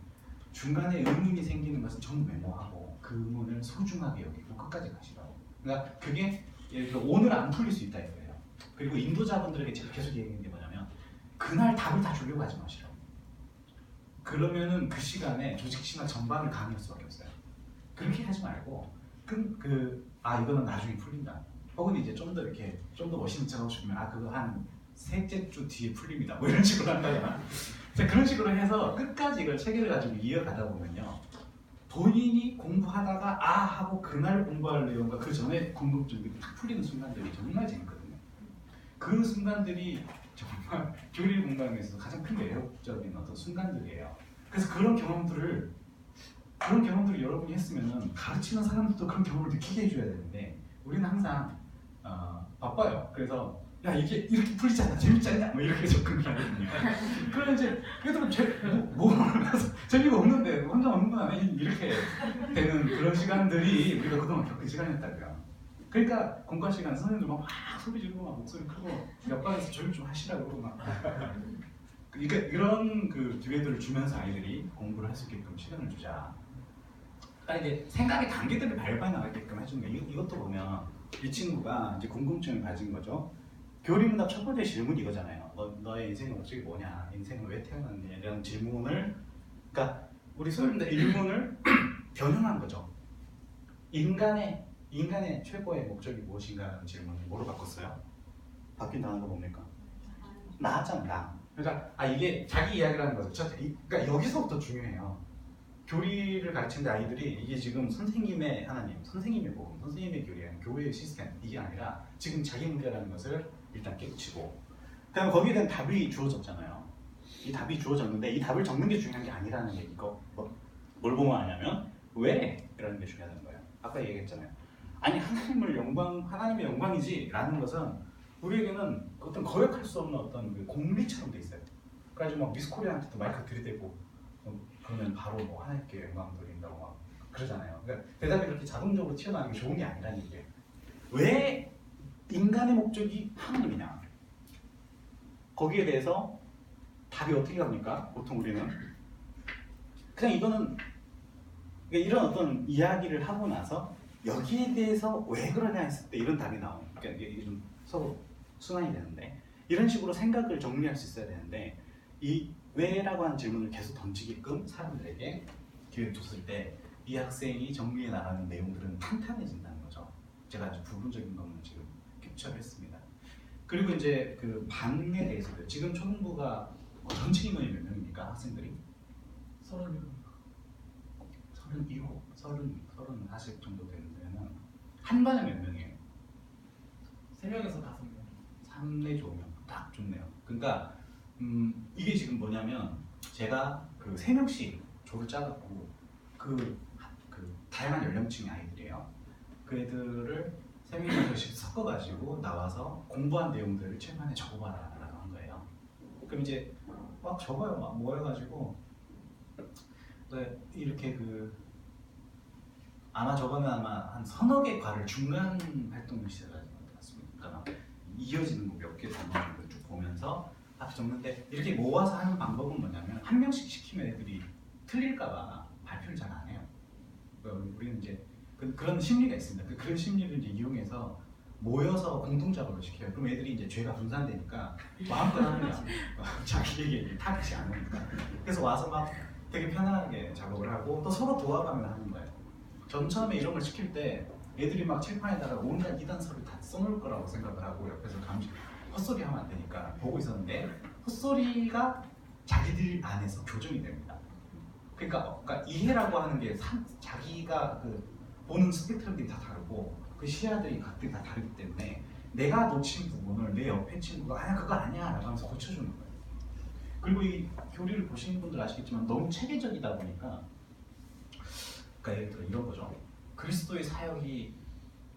중간에 의문이 생기는 것은 전부 메모하고 그 의문을 소중하게 여기고 끝까지 가시라고. 그러니까 그게 예를 들어 오늘 안 풀릴 수 있다 이거예요. 그리고 인도자분들에게 제가 계속 얘기하는 게 뭐냐면 그날 답을 다 주려고 하지 마시라고. 그러면은 그 시간에 조직신학 전반을 강의할 수밖에 없어요. 그렇게 하지 말고 이거는 나중에 풀린다. 혹은 이제 좀 더 이렇게 좀 더 멋있는 척 하고 싶으면 그거 한 셋째 주 뒤에 풀립니다. 뭐 이런 식으로 한다거나 그런 식으로 해서 끝까지 이걸 체계를 가지고 이어가다 보면요. 본인이 공부하다가 하고 그날 공부할 내용과 그 전에 궁금증이 탁 풀리는 순간들이 정말 재밌거든요. 그 순간들이 정말 교리 공부하는 데 있어서 가장 큰 매력적인 어떤 순간들이에요. 그래서 그런 경험들을 여러분이 했으면 가르치는 사람들도 그런 경험을 느끼게 해줘야 되는데 우리는 항상 바빠요. 그래서 야 이게 이렇게 풀리지 않나? 재밌지 않냐? 뭐 이렇게 접근을 하거든요. 그러면 이제 얘들은 가서 재미가 없는데 혼자 없는구나 이렇게 되는 그런 시간들이 우리가 그동안 겪은 시간이었다고요. 그러니까 공과 시간 선생님들 막 소리 지르고 막 목소리 크고 옆방에서 조용 좀 하시라고 그러고 막 그러니까 이런 그 기회들을 주면서 아이들이 공부를 할 수 있게끔 시간을 주자. 그러니까 이제 생각의 단계들을 발견해 나가게끔 해주는 거예요. 이것도 보면 이 친구가 이제 궁금증을 가진 거죠. 교리문답 첫 번째 질문이 이거잖아요. 너의 인생의 목적이 뭐냐? 인생은 왜 태어났냐? 이런 질문을, 그러니까 우리 소위님들 질문을 변형한 거죠. 인간의 최고의 목적이 무엇인가라는 질문을 뭐로 바꿨어요? 바뀐 단어가 뭡니까? 나잖아, 나. 그러니까 이게 자기 이야기라는 거죠. 그러니까 여기서부터 중요해요. 교리를 가르치는 아이들이 이게 지금 선생님의 하나님, 선생님의 복음, 선생님의 교리, 교회의 시스템 이게 아니라 지금 자기 문제라는 것을 일단 깨우치고 그다음에 거기에 대한 답이 주어졌잖아요. 이 답이 주어졌는데 이 답을 적는 게 중요한 게 아니라는 얘기고 뭘 보면 아냐면 왜? 라는 게 중요하다는 거예요. 아까 얘기했잖아요. 아니 하나님의 영광이지 라는 것은 우리에게는 어떤 거역할 수 없는 어떤 그 공리처럼 돼 있어요. 그래가지고 막 미스코리아한테도 마이크 들이대고 그러면 바로 뭐 하나님께 영광 돌린다고 막 그러잖아요. 그러니까 대답이 그렇게 자동적으로 튀어나오는 게 좋은 게 아니라는 얘기예요. 왜 인간의 목적이 하나님이냐? 거기에 대해서 답이 어떻게 갑니까? 보통 우리는 그냥 이거는 이런 어떤 이야기를 하고 나서 여기에 대해서 왜 그러냐 했을 때 이런 답이 나오는. 그러니까 이게 좀 서로 순환이 되는데 이런 식으로 생각을 정리할 수 있어야 되는데 이 왜라고 하는 질문을 계속 던지게끔 사람들에게 기회를 줬을 때 이 학생이 정리해 나가는 내용들은 탄탄해진다는 거죠. 제가 아주 부분적인 것만 지금 캡처를 했습니다. 그리고 이제 그 반에 대해서도 지금 초등부가 전체 인원이 몇 명입니까? 학생들이? 40 정도 되는 데는 한 반에 몇 명이에요?
3명에서 5명.
3, 4, 5명. 딱 좋네요. 그러니까 이게 지금 뭐냐면 제가 그 3명씩 조를 짜갖고 그 다양한 연령층의 아이들이에요. 그 애들을 3명씩 섞어가지고 나와서 공부한 내용들을 칠판에 적어봐라 라고 한 거예요. 그럼 이제 막 적어요. 막 모여가지고 이렇게 아마 저거는 한 서너 개 과를 중간 활동을 시작하는 것 같습니다. 그러니까 이어지는 거 몇 개 정도 쭉 보면서 앞에 적는데 이렇게 모아서 하는 방법은 뭐냐면 한 명씩 시키면 애들이 틀릴까봐 발표를 잘 안 해요. 그러니까 우리는 이제 그런 심리가 있습니다. 그런 심리를 이제 이용해서 모여서 공동 작업을 시켜요. 그럼 애들이 이제 죄가 분산되니까 마음껏 하는 거야. 자기에게 타깃이 안 오니까. 그래서 와서 막 되게 편안하게 작업을 하고 또 서로 도와가며 하는 거예요. 전 처음에 이런 걸 시킬 때 애들이 막 칠판에다가 온갖 이단서를 다 써놓을 거라고 생각을 하고 옆에서 헛소리 하면 안 되니까 보고 있었는데 헛소리가 자기들 안에서 교정이 됩니다. 그러니까 이해라고 하는 게 자기가 보는 스펙트럼들이 다 다르고 그 시야들이 각들이 다 다르기 때문에 내가 놓친 부분을 내 옆에 친구가 그거 아니야 라고 하면서 고쳐주는 거예요. 그리고 이 교리를 보시는 분들 아시겠지만 너무 체계적이다 보니까 그러니까 예를 들어 이런 거죠. 그리스도의 사역이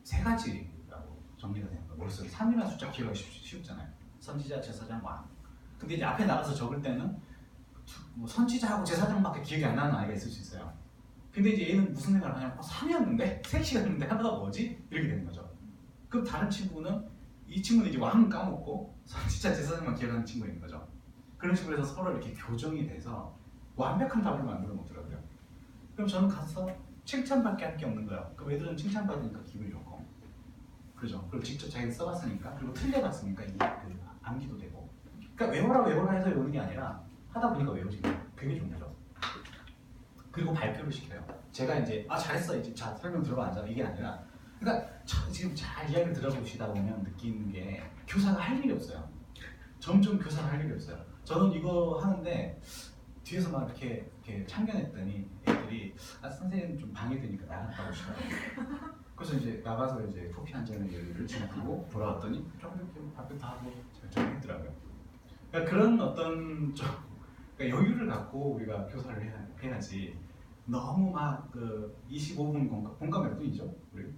3가지라고 정리가 되는 거예요. 머릿속에 3이라는 숫자 기억하기 쉽잖아요. 선지자, 제사장, 왕. 근데 이제 앞에 나가서 적을 때는 뭐 선지자하고 제사장밖에 기억이 안 나는 아이가 있을 수 있어요. 근데 이제 얘는 무슨 생각을 하냐면 3이었는데? 3시간인데 하나가 뭐지? 이렇게 되는 거죠. 그럼 다른 친구는 이 친구는 이제 왕은 까먹고 선지자, 제사장만 기억하는 친구인 거죠. 그런 식으로 해서 서로 이렇게 교정이 돼서 완벽한 답을 만들어 놓더라고요. 그럼 저는 가서 칭찬밖에 할 게 없는 거예요. 그럼 애들은 칭찬받으니까 기분이 좋고, 그죠? 그리고 직접 자기가 써봤으니까, 그리고 틀려봤으니까 암기도 되고. 그러니까 외워라 해서 외우는 게 아니라 하다 보니까 외워지는 거예요. 되게 좋은 거죠. 그리고 발표를 시켜요.
제가 이제 잘했어 이제 자 설명 들어봐 앉아 이게 아니라 그러니까 지금 잘 이야기를 들어보시다 보면 느끼는 게 교사가 할 일이 없어요. 점점 교사가 할 일이 없어요. 저는 이거 하는데 뒤에서 막 이렇게 참견했더니 애들이 선생님 좀 방해되니까 나갔다 오시더라고요. 그래서 이제 나가서 이제 커피 한 잔을 얘기를 주고 돌아왔더니 조금 이렇게 밥도 다 하고 잘 했더라고요. 그러니까 그런 어떤 좀 그러니까 여유를 갖고 우리가 교사를 해야지 너무 막 그 25분 공감 몇 분이죠? 우리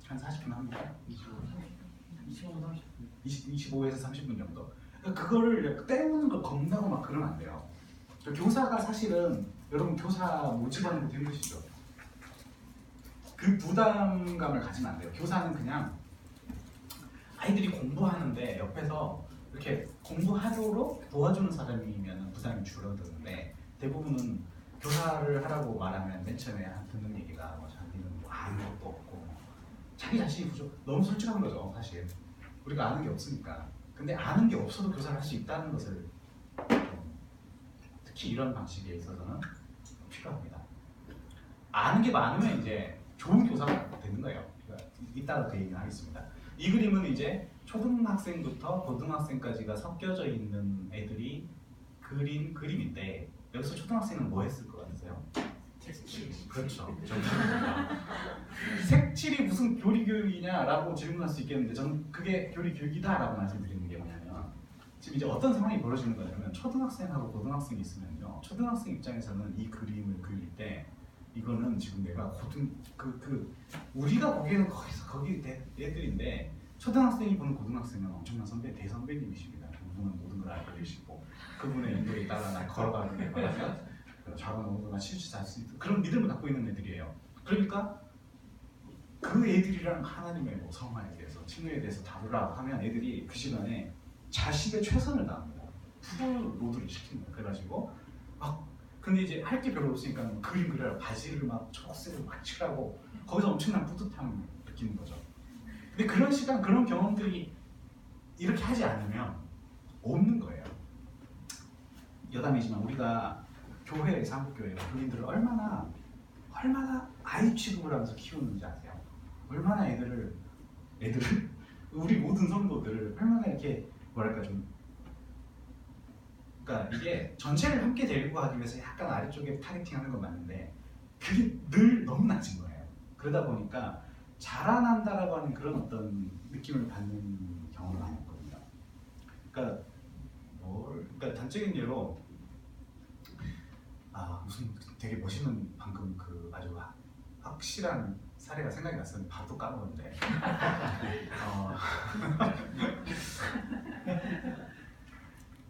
한 40분 합니까?
25분 30분.
25에서 30분 정도. 그러니까 그거를 때우는 걸 겁나고 막 그러면 안 돼요. 그러니까 교사가 사실은 여러분 교사 모집하는 것도 힘드시죠? 그 부담감을 가지면 안 돼요. 교사는 그냥 아이들이 공부하는데 옆에서 이렇게 공부하도록 도와주는 사람이면 부담이 줄어드는데 대부분은 교사를 하라고 말하면 맨 처음에 듣는 얘기가 뭐 자기는 뭐 아무것도 없고 자기 자신이 부족 너무 솔직한 거죠 사실. 우리가 아는 게 없으니까. 근데 아는 게 없어도 교사를 할 수 있다는 것을 특히 이런 방식에 있어서는 필요합니다. 아는 게 많으면 이제 좋은 교사가 되는 거예요. 그러니까 이따가 그 얘기는 하겠습니다. 이 그림은 이제 초등학생부터 고등학생까지가 섞여져 있는 애들이 그린 그림인데 여기서 초등학생은 뭐 했을 것 같으세요? 그렇죠. 색칠이 무슨 교리 교육이냐라고 질문할 수 있겠는데 저는 그게 교리 교육이다라고 말씀드리는 게 뭐냐면 지금 이제 어떤 상황이 벌어지는 거냐면 초등학생하고 고등학생이 있으면요. 초등학생 입장에서는 이 그림을 그릴 때 이거는 지금 내가 우리가 보기에는 거기 애들인데 초등학생이 보는 고등학생은 엄청난 대선배님이십니다. 그분은 모든 걸 알고 계시고 그분의 인도에 따라 날 걸어가는 거라면 작은 어부가 실수할 수 있는 그런 믿음을 갖고 있는 애들이에요. 그러니까 그 애들이랑 하나님의 뭐 성화에 대해서 칭의에 대해서 다루라고 하면 애들이 그 시간에 자신의 최선을 다합니다. 풀 로드를 시키는 거예요. 그래가지고 근데 이제 할 게 별로 없으니까 그림 그려라 바지를 막 초록색으로 막 칠하고 거기서 엄청난 뿌듯함을 느끼는 거죠. 근데 그런 시간 그런 경험들이 이렇게 하지 않으면 없는 거예요. 여담이지만 우리가 교회에서 한국교회가 교인들을 얼마나 아이 취급을 하면서 키우는지 아세요? 얼마나 애들을 우리 모든 성도들을 얼마나 이렇게 뭐랄까 좀 그러니까 이게 전체를 함께 데리고 가기 위해서 약간 아래쪽에 타겟팅하는 건 맞는데 그게 늘 너무 낮은 거예요. 그러다 보니까 자라난다라고 하는 그런 어떤 느낌을 받는 경험을 안 했거든요. 그러니까 단적인 예로 무슨 되게 멋있는 방금 그 아주 확실한 사례가 생각이 났었는데 바로 또 까먹었는데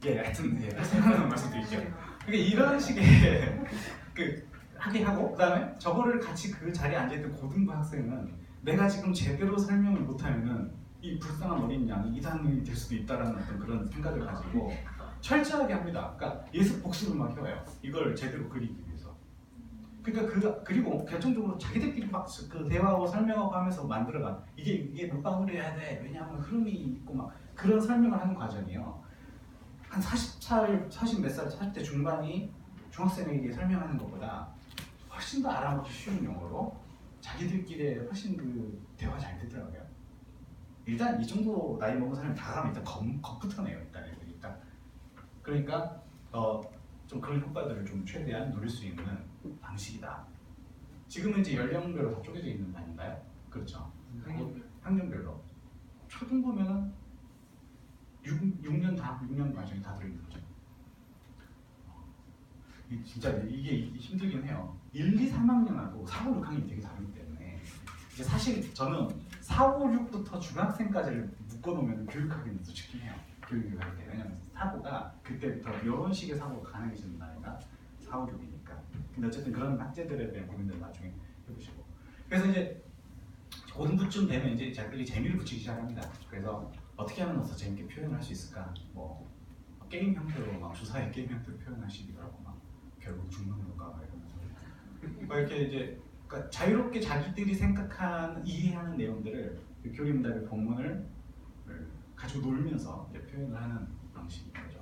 하여튼 생각나는 말씀드릴게요. 그러니까 이런 식의 하게 하고 그다음에 저거를 같이 그 자리에 앉아있던 고등부 학생은 내가 지금 제대로 설명을 못하면은 이 불쌍한 어린 양이 이단이 될 수도 있다라는 어떤 그런 생각을 가지고 철저하게 합니다. 그러니까 예습 복습을 막 해요. 이걸 제대로 그리기 위해서. 그러니까 그리고 결정적으로 자기들끼리 막 그 대화하고 설명하고 하면서 만들어가 이게 몇 방울 해야 돼. 왜냐하면 흐름이 있고 막 그런 설명을 하는 과정이에요. 한 40몇 살, 40대 중반이 중학생에게 설명하는 것보다 훨씬 더 알아먹기 쉬운 용어로 자기들끼리 훨씬 대화가 잘 되더라고요. 일단 이 정도 나이 먹은 사람이 다 가면 일단 겁부터 내요. 일단 애들이 일단. 그러니까 좀 그런 효과들을 좀 최대한 누릴 수 있는 방식이다. 지금은 이제 연령별로 다 쪼개져 있는 거 아닌가요? 그렇죠. 학년별로. 초등부면은 6년 과정이 다 들어있는 거죠. 진짜 이게 힘들긴 해요. 1, 2, 3학년하고 4, 5, 6학년이 되게 다르기 때문에 이제 사실 저는 4, 5, 6부터 중학생까지를 묶어놓으면 교육하기는 더 쉽긴 해요. 교육을 할 때. 왜냐면 사고가 그때부터 이런 식의 사고가 가능해지는 나이가 4, 5, 6이니까. 근데 어쨌든 그런 학제들에 대한 고민들 나중에 해보시고. 그래서 이제 고등부쯤 되면 이제 자기들이 재미를 붙이기 시작합니다. 그래서 어떻게 하면 더 재밌게 표현을 할 수 있을까? 뭐 게임 형태로 막 주사위 게임 형태로 표현하시기도 하고 막 결국 죽는 건가 이러면서 이렇게 이제 그러니까 자유롭게 자기들이 생각하는 이해하는 내용들을 교리문답의 본문을 가지고 놀면서 이제 표현을 하는 방식인 거죠.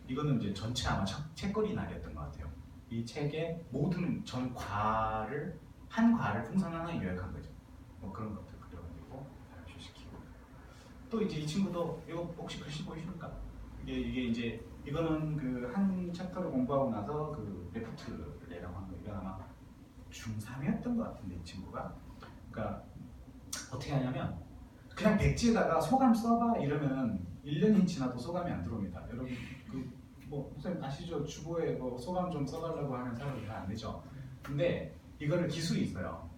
이거는 이제 전체 아마 책거리 날이었던 것 같아요. 이 책의 모든 전 과를 한 과를 풍선 하나에 요약한 거죠. 뭐 그런 것들 그려가지고 발표시키고 또 이제 이 친구도 이거 혹시 글씨 보이십니까? 이게 이제 이거는 그 한 챕터를 공부하고 나서 그 레포트를 내라고 한 거예요. 이건 아마 중3이었던 것 같은데 이 친구가 그러니까 어떻게 하냐면 그냥 백지에다가 소감 써봐 이러면 1년이 지나도 소감이 안 들어옵니다. 여러분 그 뭐 선생님 아시죠? 주보에 뭐 소감 좀 써달라고 하면 사람이 잘 안 되죠. 근데 이거를 기술이 있어요.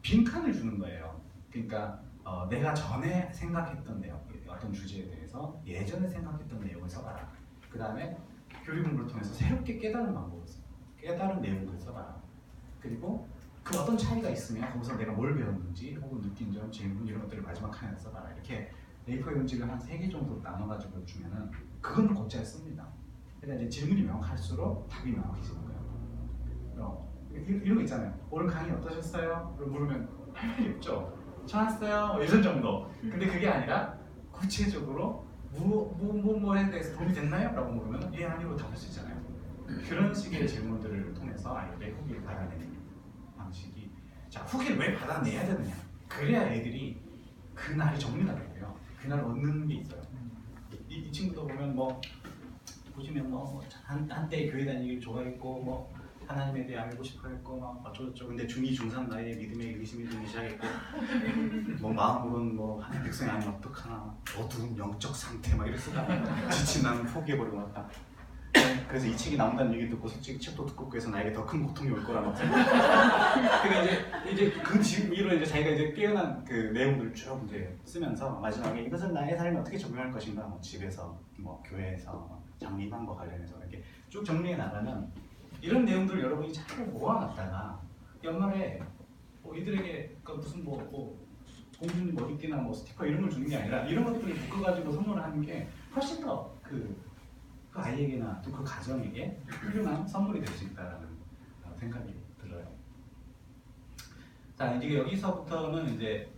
빈칸을 주는 거예요. 그러니까 내가 전에 생각했던 내용, 어떤 주제에 대해서 예전에 생각했던 내용을 써봐라. 그 다음에 교리 공부를 통해서 새롭게 깨달은 방법을 써. 깨달은 내용을 써봐라. 그리고 그 어떤 차이가 있으면 거기서 내가 뭘 배웠는지 혹은 느낀 점, 질문 이런 것들을 마지막 칸에 써봐라. 이렇게 A4 용지를 한 3개 정도 나눠가지고 주면은 그건 곧잘 씁니다. 그러니까 이제 질문이 명확할수록 답이 명확해지는 거예요. 이런 거 있잖아요. 오늘 강의 어떠셨어요? 물으면 할 말이 없죠. 좋았어요. 뭐 이런 정도. 근데 그게 아니라 구체적으로 뭐에 대해서 도움이 됐나요? 라고 물으면 예, 아니로 답할 수 있잖아요. 그런 식의 질문들을 통해서 아이들의 후기를 받아내는 방식이 자, 후기를 왜 받아내야 되느냐? 그래야 애들이 그날이 정리가 되고요. 그날 얻는 게 있어요. 이 친구도 보면 뭐 보시면 뭐 한때 교회 다니길 좋아했고 뭐 하나님에 대해 알고 싶어 했고 막 어쩌고저쩌고 근데 중2, 중3 나이에 믿음에 의심이 들기 시작했고 뭐 마음으로는 뭐 하나님 백성이 아니면 어떡하나 어두운 영적 상태 막 이랬으다 지친 나는 포기해버리고 왔다. 그래서 이 책이 나온다는 얘기 듣고 솔직히 책도 두껍고 해서 나에게 더 큰 고통이 올 거라고 근데 이제 그 뒤로 이제 자기가 이제 깨어난 그 내용들을 쭉 이제 쓰면서 마지막에 이것은 나의 삶에 어떻게 적용할 것인가 뭐 집에서 뭐 교회에서 장미반과 관련해서 이렇게 쭉 정리해 나가면 이런 내용들을 여러분이 잘 모아놨다가 연말에 이들에게 무슨 뭐 공주님 머리띠나 뭐 스티커 이런 걸 주는 게 아니라 이런 것들을 묶어가지고 선물을 하는 게 훨씬 더 그 아이에게나 또 그 가정에게 훌륭한 선물이 될 수 있다라는 생각이 들어요. 자, 이제 여기서부터는 이제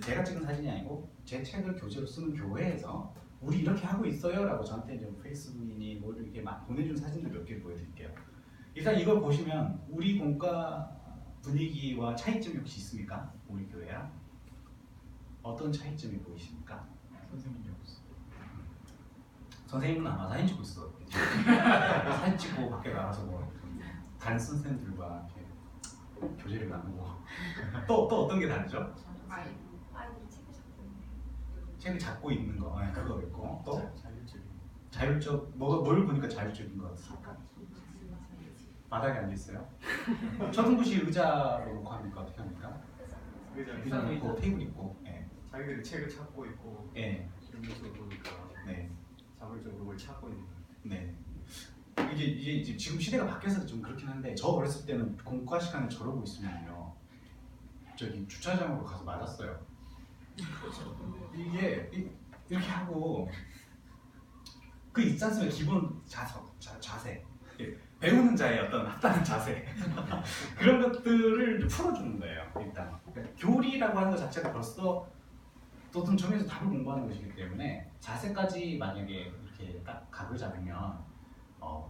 제가 찍은 사진이 아니고 제 책을 교재로 쓰는 교회에서 우리 이렇게 하고 있어요라고 저한테 이제 페이스북이니 뭐 이렇게 막 보내준 사진들 몇 개 보여드릴게요. 일단 이걸 보시면 우리 공과 분위기와 차이점이 혹시 있습니까? 우리 교회야? 어떤 차이점이 보이십니까?
선생님이 없어.
선생님은 아마 사진 찍고 있어. 사진 찍고 밖에 나가서 뭐 다른 선생님들과 이렇게 교제를 나누고 또 어떤 게 다르죠?
아이들이 책을 잡고 있네요.
책을 잡고 있는 거 그거 있고 또
자율적인.
자율적 뭘 보니까 자율적인 것 같습니까? 바닥에 앉아 있어요. 초등부시 의자로 놓고 합니까? 어떻게 합니까? 의자 놓고 테이블 있고. 예.
자기들이 책을 찾고 있고.
예.
이런 모습을 보니까
네.
자발적으로 뭘 찾고 있는.
네. 이게 지금 시대가 바뀌어서 좀 그렇긴 한데 저 어렸을 때는 공과 시간에 저러고 있으면요 저기 주차장으로 가서 맞았어요. 이게 이렇게 하고 그 있지 않습니까? 기본 자세 배우는 자의 어떤 합당한 자세 그런 것들을 풀어주는 거예요. 일단 그러니까 교리라고 하는 것 자체가 벌써 어떤 점에서 답을 공부하는 것이기 때문에 자세까지 만약에 이렇게 딱 각을 잡으면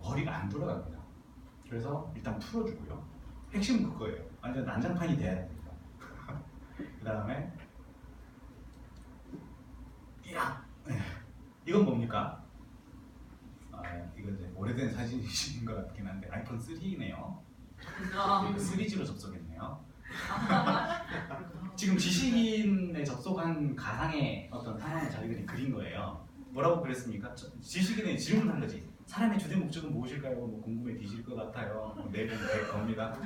머리가 안 돌아갑니다. 그래서 일단 풀어주고요. 핵심은 그거예요. 완전 난장판이 돼야 됩니다. 그 다음에 이건 뭡니까? 이거 이제 오래된 사진이신 것 같긴 한데 아이폰 3네요. 3G로 접속했네요. 지금 지식인에 접속한 가상의 어떤 상황을 자기들이 그린 거예요. 뭐라고 그랬습니까? 지식인에 질문한 거지. 사람의 주된 목적은 무엇일까요? 뭐 궁금해 뒤질 것 같아요. 내분 될 겁니다.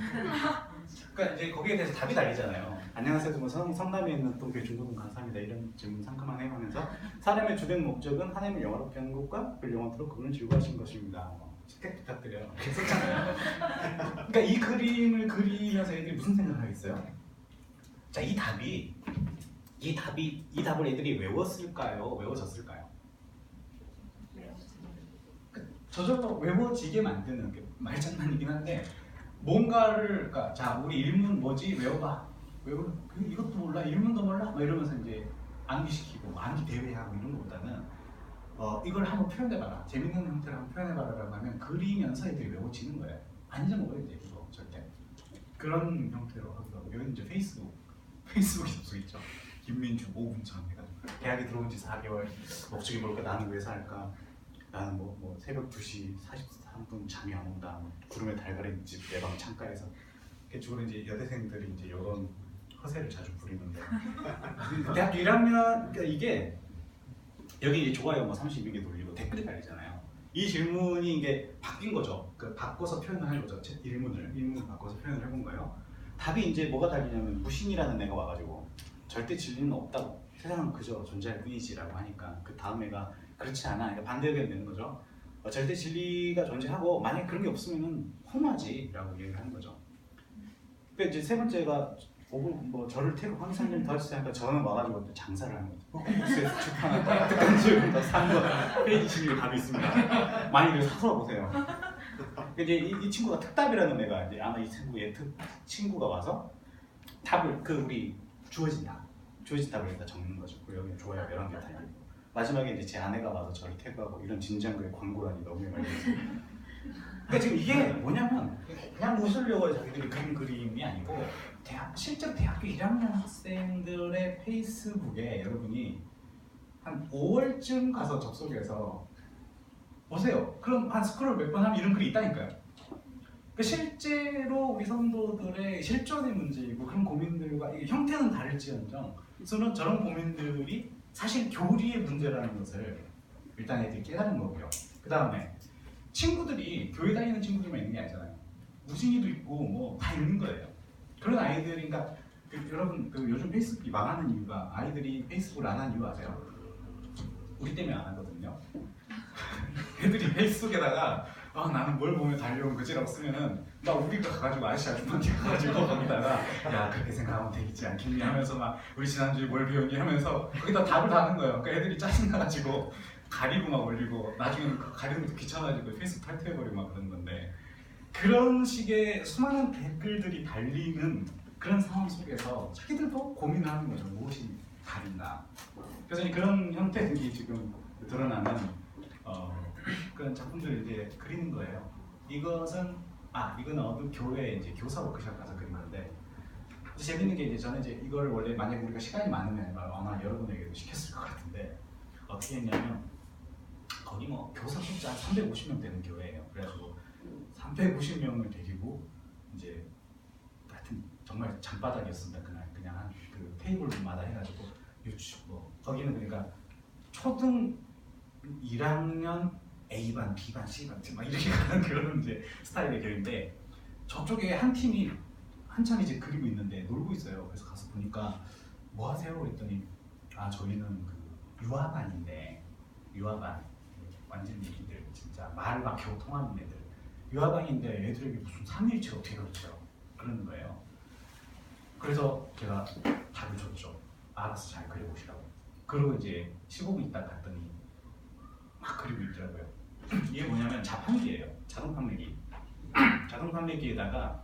그러니까 이제 거기에 대해서 답이 달리잖아요. 안녕하세요. 뭐 성남에 있는 또 중고등 강사입니다. 이런 질문 상큼하게 하면서 사람의 주된 목적은 하나님을 영화롭게 하는 것과 그를 영화로 그분을 즐거워하신 것입니다. 채택 부탁드려요. 썼잖아요. 그러니까 이 그림을 그리면서 애들이 무슨 생각을 하겠어요? 자, 이 답을 애들이 외웠을까요? 외워졌을까요? 저절로 외워지게 만드는 게 말장난이긴 한데 뭔가를 그러니까 자 우리 일문 뭐지 외워봐 이것도 몰라 일문도 몰라 막 이러면서 이제 암기시키고 암기 대회하고 이런 것보다는 이걸 한번 표현해봐라 재밌는 형태로 한번 표현해봐라라고 하면 그리면서 애들이 외워지는 거예요. 안 잊어먹어야 돼 이거 절대. 그런 형태로 하더라고. 여기 이제 페이스북이 접속있죠. 김민주 5분 전 해가지고 대학에 들어온 지 4개월. 목적이 뭘까? 나는 왜 살까? 나는 뭐 새벽 2시 43분 잠이 안 온다. 구름의 달가리집 내 방 창가에서. 주로 이제 여대생들이 이제 이런 허세를 자주 부리는데 대학교 1학년 그러니까 이게 여기 이제 좋아요 뭐 32개 돌리고 댓글이 달리잖아요. 이 질문이 이게 바뀐 거죠. 그 바꿔서 표현을 한 거죠. 일문을 바꿔서 표현을 해본 거예요. 답이 이제 뭐가 달리냐면 무신이라는 애가 와가지고 절대 진리는 없다고 세상은 그저 존재할 뿐이지라고 하니까 그 다음 애가 그렇지 않아. 그러니까 반대 의견이 되는 거죠. 절대 진리가 존재하고 만약 그런 게 없으면은 허무하지라고 얘기를 하는 거죠. 그러니까 이제 세 번째가 뭐 저를 태고 황사님 더 해주세요 하니까 저는 와가지고 또 장사를 하는 거죠. 북북북스에서 출판한 독특한 지역을 산 거 페이지 12에 답이 있습니다. 많이들 사서 보세요. 이제 이 친구가 특답이라는 애가 이제 아마 이 친구가 와서 답을 우리 주어진 답을 일단 적는 거죠. 그리고 여기 좋아요 11개 달리고 마지막에 이제 제 아내가 와서 저를 태그하고 이런 진지한 광고라니 너무 말렸어요. 그러니까 지금 이게 뭐냐면 그냥 웃으려고 자기들이 그린 그림이 아니고 실제 대학교 1학년 학생들의 페이스북에 여러분이 한 5월쯤 가서 접속해서 보세요. 그럼 한 스크롤 몇 번 하면 이런 글이 있다니까요. 그러니까 실제로 우리 성도들의 실존의 문제이고 그런 고민들과 이게 형태는 다를지언정 저런 고민들이 사실 교리의 문제라는 것을 일단 애들이 깨달은 거고요. 그 다음에 친구들이 교회 다니는 친구들만 있는 게 아니잖아요. 무신이도 있고 뭐 다 있는 거예요. 그런 아이들이 그러니까 여러분 요즘 페이스북이 망하는 이유가 아이들이 페이스북을 안 하는 이유 아세요? 우리 때문에 안 하거든요. 애들이 페이스북에다가 나는 뭘 보면 달려온 거지라고 쓰면은 막 우리가 가가지고 아저씨한테 가가지고 거기다가 야 그렇게 생각하면 되겠지 않겠니 하면서 막 우리 지난주에 뭘 배웠니 하면서 거기다 답을 다는 거예요. 그러니까 애들이 짜증나가지고 가리고 막 올리고 나중에는 가리는 것도 귀찮아지고 페이스북 탈퇴해버리고 막 그런 건데 그런 식의 수많은 댓글들이 달리는 그런 상황 속에서 자기들도 고민을 하는 거죠. 무엇이 다른가. 그래서 그런 형태들이 지금 드러나는 그런 작품들을 이제 그리는 거예요. 이거는 어느 교회 이제 교사 워크숍 가서 그린 건데 재밌는 게 이제 저는 이제 이걸 원래 만약 우리가 시간이 많으면 아마 여러분에게도 시켰을 것 같은데 어떻게 했냐면 거기 뭐 교사 숫자 350명 되는 교회예요. 그래가지고 350명을 데리고 이제 하여튼 정말 장바닥이었습니다. 그날 그냥 한 그 테이블마다 해가지고 뭐 거기는 그러니까 초등 1학년 A반, B반, C반 막 이렇게 가는 그런 이제 스타일의 교회인데 저쪽에 한 팀이 한참 이제 그리고 있는데 놀고 있어요. 그래서 가서 보니까 뭐 하세요? 그랬더니 저희는 그 유아반인데 유아반 완전 얘기들 진짜 말 막 겨우 통하는 애들 유아반인데 애들에게 무슨 삼일체 어떻게 가르쳐요? 그러는 거예요. 그래서 제가 답을 줬죠. 알아서 잘 그려보시라고. 그리고 이제 15분 있다 갔더니 막 그리고 있더라고요. 이게 뭐냐면 자판기예요. 자동 판매기. 자동 판매기에다가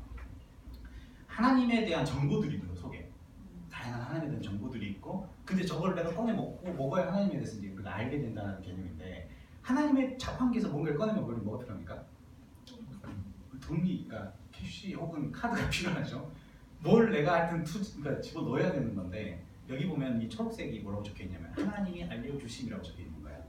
하나님에 대한 정보들이 있는 속에 다양한 하나님에 대한 정보들이 있고 근데 저걸 내가 꺼내 먹어야 하나님에 대해서 이제 우리가 알게 된다는 개념인데 하나님의 자판기에서 뭔가를 꺼내 먹으면 뭐가 필요합니까? 돈이 그러니까 캐시 혹은 카드가 필요하죠. 뭘 내가 하여튼 그러니까 집어넣어야 되는 건데 여기 보면 이 초록색이 뭐라고 적혀 있냐면 하나님이 알려주심이라고 적혀 있는 거예요.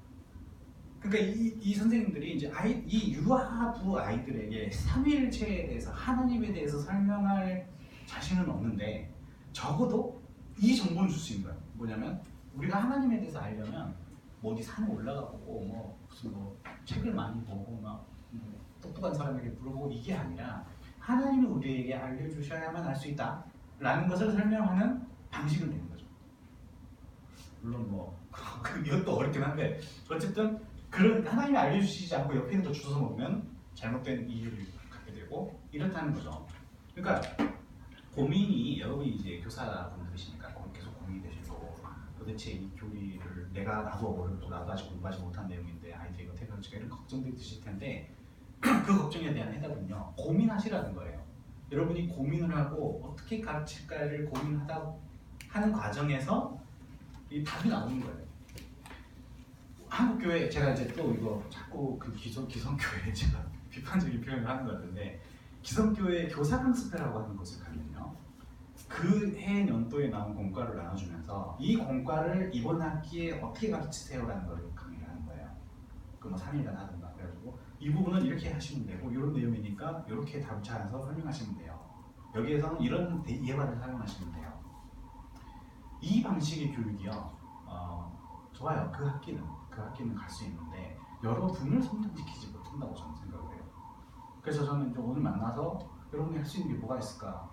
그러니까 이 선생님들이 이제 이 유아부 아이들에게 삼위일체에 대해서 하나님에 대해서 설명할 자신은 없는데 적어도 이 정보는 줄 수 있는 거예요. 뭐냐면 우리가 하나님에 대해서 알려면 뭐 어디 산에 올라가고 뭐 무슨 뭐 책을 많이 보고 막 똑똑한 사람에게 물어보고 이게 아니라 하나님이 우리에게 알려주셔야만 알 수 있다 라는 것을 설명하는 방식은 되는 거죠. 물론 뭐 이것도 어렵긴 한데 어쨌든 그런 하나님이 알려주시지 않고 옆에 있는 거 주워서 먹으면 잘못된 이해를 갖게 되고 이렇다는 거죠. 그러니까 고민이 여러분이 이제 교사분들이시니까 계속 고민이 되실 거고 도대체 이 교리를 나도 어렵고 나도 아직 공부하지 못한 내용인데 아이들이 어떻게 가르치까 이런 걱정들이 드실 텐데 그 걱정에 대한 해답은요 고민하시라는 거예요. 여러분이 고민을 하고 어떻게 가르칠까를 고민하는 과정에서 이 답이 나오는 거예요. 한국 교회 제가 이제 또 이거 자꾸 그 기성교회 제가 비판적인 표현을 하는 것 같은데 기성교회 교사 강습회라고 하는 곳을 가면요. 그 해 연도에 나온 공과를 나눠주면서 이 공과를 이번 학기에 어떻게 가르치세요라는 걸 강의를 하는 거예요. 그 뭐 3일간 하든가 그래가지고 이 부분은 이렇게 하시면 되고 이런 내용이니까 이렇게 다루쳐서 설명하시면 돼요. 여기에서는 이런 예화를 사용하시면 돼요. 이 방식의 교육이요. 좋아요. 그 학기는 갈 수 있는데 여러분을 성장시키지 못한다고 저는 생각을 해요. 그래서 저는 이제 오늘 만나서 여러분이 할 수 있는 게 뭐가 있을까?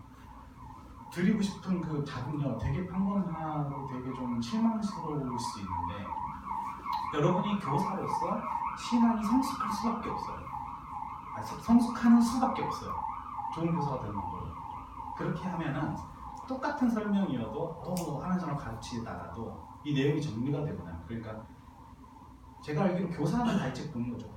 드리고 싶은 그 답은요, 되게 평범하고 되게 좀 실망스러울 수 있는데 여러분이 교사로서 신앙이 성숙할 수밖에 없어요. 성숙하는 수밖에 없어요. 좋은 교사가 되는 방법은. 그렇게 하면은 똑같은 설명이어도 하면서 가르치다가도 이 내용이 정리가 되거나 그러니까 제가 알기로 교사는 다 이 책 보는 거죠.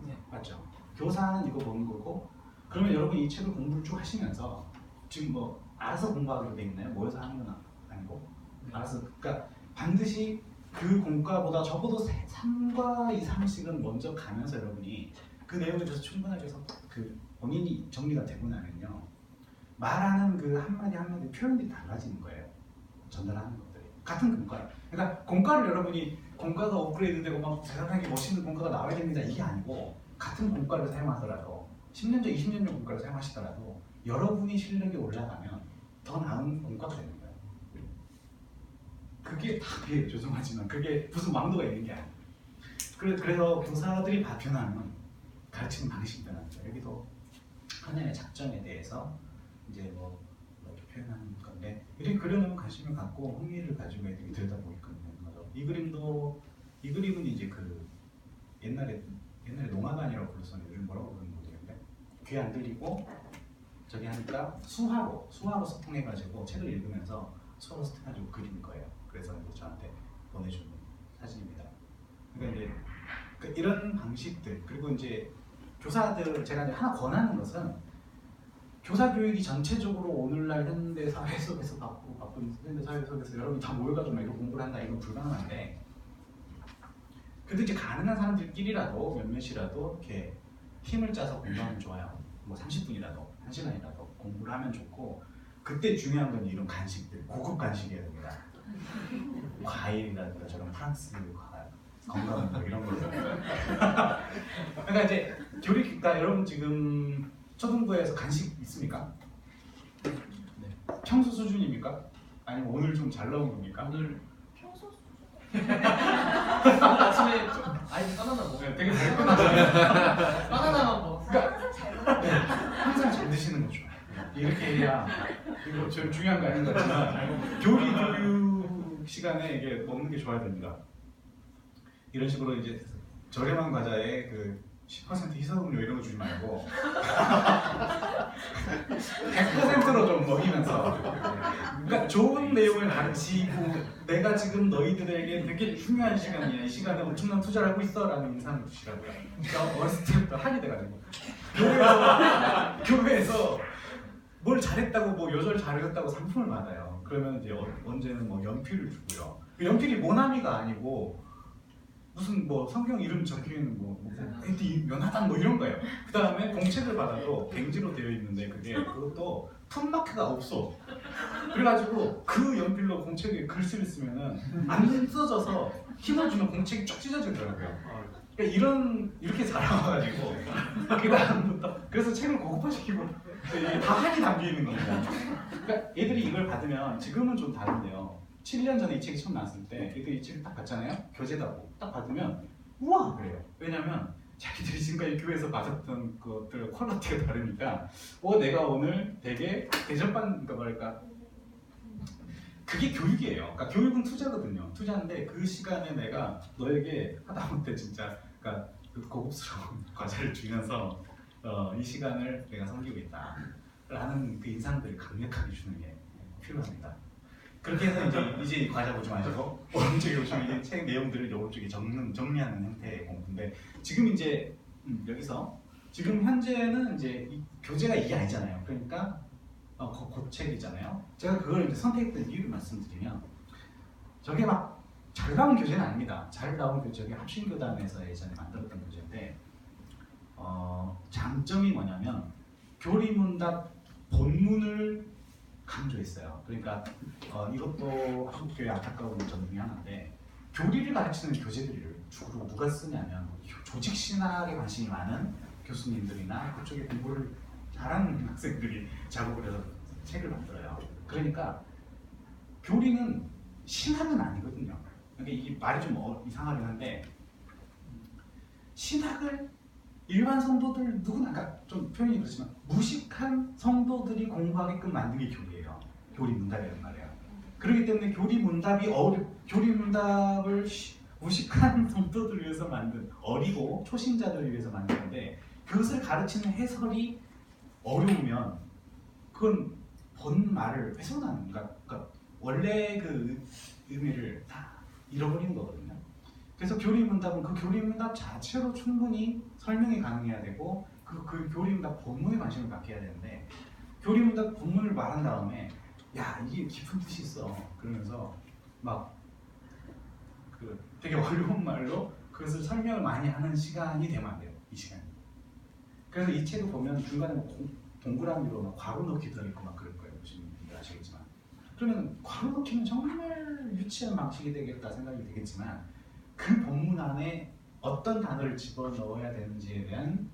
네.
맞죠? 교사는 이거 보는 거고 그러면 여러분이 이 책을 공부를 쭉 하시면서 지금 뭐 알아서 공부하기로 돼 있나요? 모여서 하는 건 아니고 알아서 그러니까 반드시 그 공과보다 적어도 3과 이상씩은 먼저 가면서 여러분이 그 내용에 대해서 충분하게 해서 그 본인이 정리가 되고 나면요 말하는 그 한마디 한마디 표현들이 달라지는 거예요. 전달하는 것들이 같은 공과 그러니까 공과를 여러분이 공과가 업그레이드되고 막 대단하게 멋있는 공과가 나와야 됩니다 이게 아니고 같은 공과를 사용하더라도 10년 전, 20년 전 공과를 사용하시더라도 여러분이 실력이 올라가면 더 나은 공과가 되는 거예요. 그게 답이에요. 죄송하지만 그게 무슨 왕도가 있는 게 아니에요. 그래서 교사들이 변하면 가르치는 방식이 변하는 거예요. 여기도 하나의 작전에 대해서 이제 뭐 이렇게 표현하는 건데 이렇게 그려놓으면 관심을 갖고 흥미를 가지고 애들이 들여다보고 있는 거죠. 이 그림은 이제 그 옛날에 농아반이라고 불렀었는데 요즘 뭐라고 부르는 모르겠는데 귀 안 들리고 저기 하니까 수화로 소통해가지고 책을 읽으면서 서로 소통해가지고 그린 거예요. 그래서 이제 저한테 보내준 사진입니다. 그러니까 이제 이런 방식들 그리고 이제 교사들 제가 이제 하나 권하는 것은 교사 교육이 전체적으로 오늘날 현대 사회 속에서 바쁜 현대 사회 속에서 여러분이 다 모여가지고 이거 공부를 한다 이건 불가능한데 그래도 이제 가능한 사람들끼리라도 몇몇이라도 이렇게 힘을 짜서 공부하면 좋아요. 뭐 30분이라도 1시간이라도 공부를 하면 좋고 그때 중요한 건 이런 간식들 고급 간식이어야 됩니다. 과일이라든가 저런 프랑스 건강한 거 이런 걸로. 그러니까 이제 그러니까 여러분 지금 초등부에서 간식 있습니까? 네. 평소 수준입니까? 아니면 오늘 좀 잘 나온 겁니까?
오늘
평소 수준.
아침에 아이 바나나 먹어요.
되게 잘 끝나잖아요.
바나나만 먹어.
항상 잘 먹어요.
네, 항상 잘 드시는 거죠. 이렇게 해야 이거 제일 중요한 거 아닌 것 같지만 교육 시간에 이게 먹는 게 좋아야 됩니다. 이런 식으로 이제 저렴한 과자에 그 10% 희석음료 이런 거 주지 말고 100%로 좀 먹이면서 그러니까 좋은 내용을 가르치고 내가 지금 너희들에게 되게 중요한 시간이야 이 시간에 엄청난 투자를 하고 있어 라는 인상을 주시라고요. 그러니까 어렸을 때부터 하게 돼가지고 교회에서 뭘 잘했다고 뭐 요절 잘했다고 상품을 받아요. 그러면 이제 언제는 뭐 연필을 주고요. 그 연필이 모나미가 아니고 무슨 뭐 성경 이름 적혀있는 뭐 에디 연하단 뭐 이런 거예요. 그 다음에 공책을 받아도 갱지로 되어 있는데 그것도 풋마크가 없어. 그래가지고 그 연필로 공책에 글씨를 쓰면은 안 써져서 힘을 주면 공책이 쫙 찢어지더라고요. 그러니까 이렇게 자라와가지고 그 다음부터 그래서 책을 고급화시키고 다 한이 담겨 있는 겁니다. 그러니까 애들이 이걸 받으면 지금은 좀 다른데요. 7년 전에 이 책이 처음 나왔을 때 애들이 이 책을 딱 받잖아요. 교재다고 딱 받으면 우와 그래요. 왜냐면 자기들이 지금까지 교회에서 받았던 것들 퀄리티가 다르니까 내가 오늘 되게 대접받는 뭐랄까 그게 교육이에요. 그러니까 교육은 투자거든요. 투자인데 그 시간에 내가 너에게 하다못해 진짜 그러니까 고급스러운 과자를 주면서 이 시간을 내가 섬기고 있다 라는 그 인상들을 강력하게 주는 게 필요합니다. 그렇게 해서 이제 과자 보지 마시고 오른쪽에 보시면 이제 책 내용들을 오른쪽에 정리하는 형태의 공부인데 지금 이제 여기서 지금 현재는 이제 교재가 이게 아니잖아요. 그러니까 그 책이잖아요. 제가 그걸 이제 선택했던 이유를 말씀드리면 저게 막 잘 나온 교재는 아닙니다. 잘 나온 교재가 합신교단에서 예전에 만들었던 교재인데 장점이 뭐냐면 교리문답 본문을 강조했어요. 그러니까 이것도 한국교회 안타까운 점 중에 하나인데 교리를 가르치는 교재들을 주로 누가 쓰냐면 조직신학에 관심이 많은 교수님들이나 그쪽에 공부를 잘하는 학생들이 작업을 해서 책을 만들어요. 그러니까 교리는 신학은 아니거든요. 근데 이게 말이 좀 이상하긴 한데 신학을 일반 성도들 누구나 그러니까 좀 표현이 그렇지만 무식한 성도들이 공부하게끔 만든 게 교리예요. 교리 문답이란 말이에요. 그렇기 때문에 교리 문답을 무식한 성도들을 위해서 만든 어리고 초신자들을 위해서 만드는데 그것을 가르치는 해설이 어려우면 그건 본 말을 훼손하는 그러니까 원래 그 의미를 다 잃어버리는 거거든요. 그래서 교리문답은 그 교리문답 자체로 충분히 설명이 가능해야 되고 그 교리문답 본문에 관심을 갖게 해야 되는데 교리문답 본문을 말한 다음에 야 이게 깊은 뜻이 있어 그러면서 막 그 되게 어려운 말로 그것을 설명을 많이 하는 시간이 되면 안 돼요. 이 시간이. 그래서 이 책을 보면 중간에 동그라미로 막 괄호 넣기 들어있고 막 그럴 거예요. 보시면 아시겠지만 그러면 괄호 넣기는 정말 유치한 방식이 되겠다 생각이 되겠지만 그 본문 안에 어떤 단어를 집어넣어야 되는지에 대한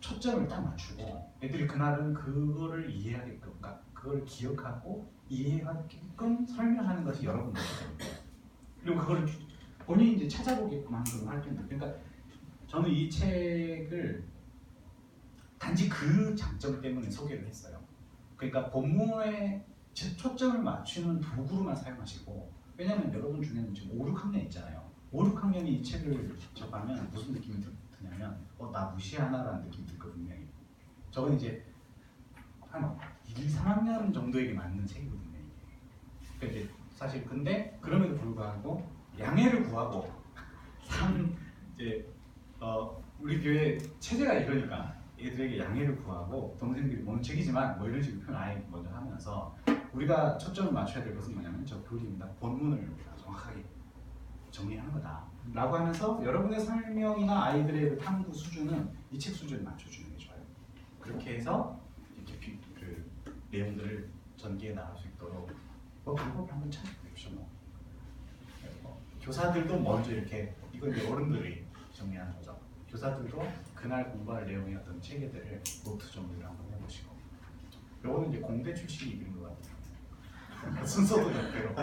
초점을 딱 맞추고 애들이 그날은 그거를 이해하게끔 그러니까 그걸 기억하고 이해하게끔 설명하는 것이 여러분들이거든요. 그리고 그걸 본인이 이제 찾아보게끔 하는 그런 활동들. 그러니까 저는 이 책을 단지 그 장점 때문에 소개를 했어요. 그러니까 본문에 초점을 맞추는 도구로만 사용하시고 왜냐하면 여러분 중에는 지금 5, 6학년 있잖아요. 5, 6학년이 이 책을 접하면 무슨 느낌이 드냐면 나 무시하나라는 느낌이 들거든요. 저건 이제 한 1, 3학년 정도에게 맞는 책이거든요. 그러니까 이제 사실 근데 그럼에도 불구하고 양해를 구하고 이제 우리 교회 체제가 이러니까 애들에게 양해를 구하고 동생들이 보는 책이지만 뭐 이런 식으로 표현 아예 먼저 하면서 우리가 초점을 맞춰야 될 것은 뭐냐면 저 교리문답 본문을 정확하게 정리하는 거다 라고 하면서 여러분의 설명이나 아이들의 그 탐구 수준은 이 책 수준에 맞춰주는 게 좋아요. 그렇게 해서 이렇게 그 내용들을 전개해 나갈 수 있도록 방법을 한번 찾아보십시오. 교사들도 먼저 이렇게 이걸 이제 어른들이 정리하는 거죠. 교사들도 그날 공부할 내용의 어떤 체계들을 노트 정리를 한번 해보시고 요거는 이제 공대 출신이 이긴 것 같아요. 순서도 역대로.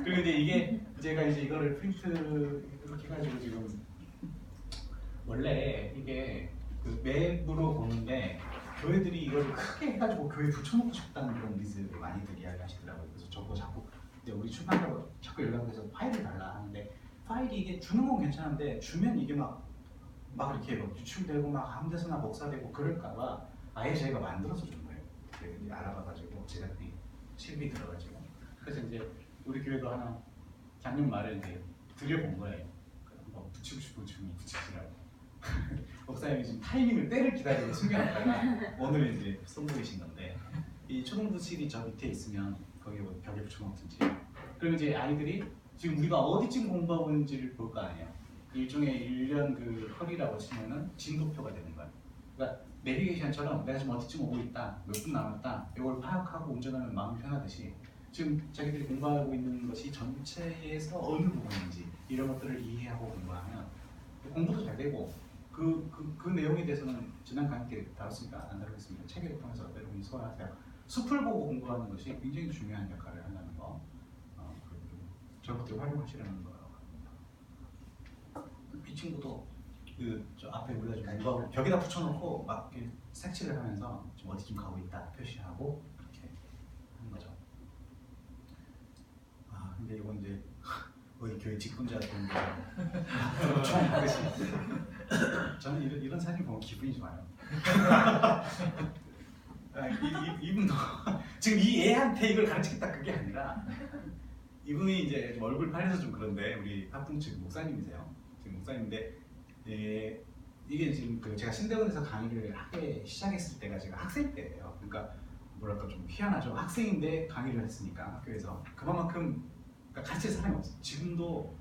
그리고 이제 이게 제가 이제 이거를 프린트 이렇게 해가지고 지금 원래 이게 그 맵으로 보는데 교회들이 이걸 크게 해가지고 교회에 붙여놓고 싶다는 그런 니즈를 많이들 이야기하시더라고요. 그래서 저도 자꾸 이제 우리 출판사로 자꾸 연락해서 파일을 달라 하는데 파일이 이게 주는 건 괜찮은데 주면 이게 막 이렇게 막 유출되고 막 아무 데서나 복사되고 그럴까봐 아예 저희가 만들어서 준 거예요. 이제 알아봐가지고 제작비 실비 들어가지고 그래서 이제 우리 교회도 하나 작년 말에 이제 들여본 거예요. 한번 붙이고 싶은 주면 붙이시라고. 목사님이 지금 타이밍을 때를 기다리고 숨겨놨다가 오늘 이제 쏘고 계신 건데 이 초등부실이 저 밑에 있으면 거기 뭐 벽에 붙여놓든지 그리고 이제 아이들이 지금 우리가 어디쯤 공부하고 있는지를 볼 거 아니에요. 일종의 1년 그 컬이라고 치면은 진도표가 되는 거야. 그러니까 내비게이션처럼 내가 지금 어디쯤 오고 있다, 몇 분 남았다 이걸 파악하고 운전하면 마음이 편하듯이 지금 자기들이 공부하고 있는 것이 전체에서 어느 부분인지 이런 것들을 이해하고 공부하면 공부도 잘 되고 그 내용에 대해서는 지난 강의 때 다뤘으니까 안 다루겠습니다. 책을 통해서 여러분이 소화하세요. 숲을 보고 공부하는 것이 굉장히 중요한 역할을 한다는 거 저런 것들 활용하시라는 거예요. 이 친구도 저 앞에 우리가 좀 공부하고 벽에다 붙여놓고 막 이렇게 색칠을 하면서 좀 어디쯤 가고 있다 표시하고 그렇게 하는 거죠. 근데 이건 이제 거의 교회 직분자 되는 거 총 하듯이 저는 이런 사진 보면 기분이 좋아요. 이분도 지금 이 애한테 이걸 가르치겠다 그게 아니라 이분이 이제 좀 얼굴 팔려서 좀 그런데 우리 합동 측 목사님이세요. 지금 목사님인데 이게 지금 제가 신대원에서 강의를 하기 시작했을 때가 제가 학생 때예요. 그러니까 뭐랄까 좀 희한하죠. 학생인데 강의를 했으니까 학교에서 그만큼 그러니까 가르칠 사람이 없어요. 지금도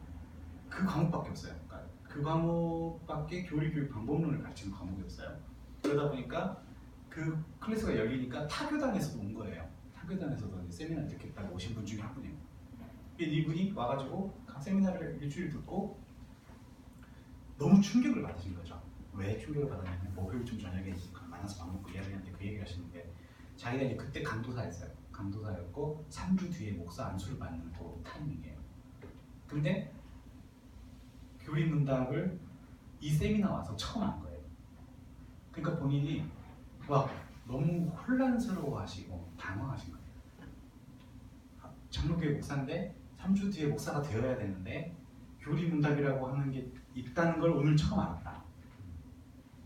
그 과목밖에 없어요. 그러니까 그 과목밖에 교육 방법론을 가르치는 과목이 없어요. 그러다 보니까 그 클래스가 열리니까 타교단에서도 온 거예요. 타교단에서도 이제 세미나 듣겠다고 오신 분 중에 한 분이에요. 이분이 와가지고 세미나를 일주일 듣고 너무 충격을 받으신 거죠. 왜 충격을 받았냐면 목요일쯤 저녁에 이제 만나서 밥 먹고 이야기하는데 그 얘기를 하시는데 자기가 이제 그때 강도사였어요. 강도사였고 3주 뒤에 목사 안수를 받는 그 타이밍이에요. 근데 교리 문답을 이 세미나 와서 처음 한 거예요. 그러니까 본인이 와 너무 혼란스러워하시고 당황하신 거예요. 장로교회 목사인데 3주 뒤에 목사가 되어야 되는데 교리 문답이라고 하는 게 있다는 걸 오늘 처음 알았다.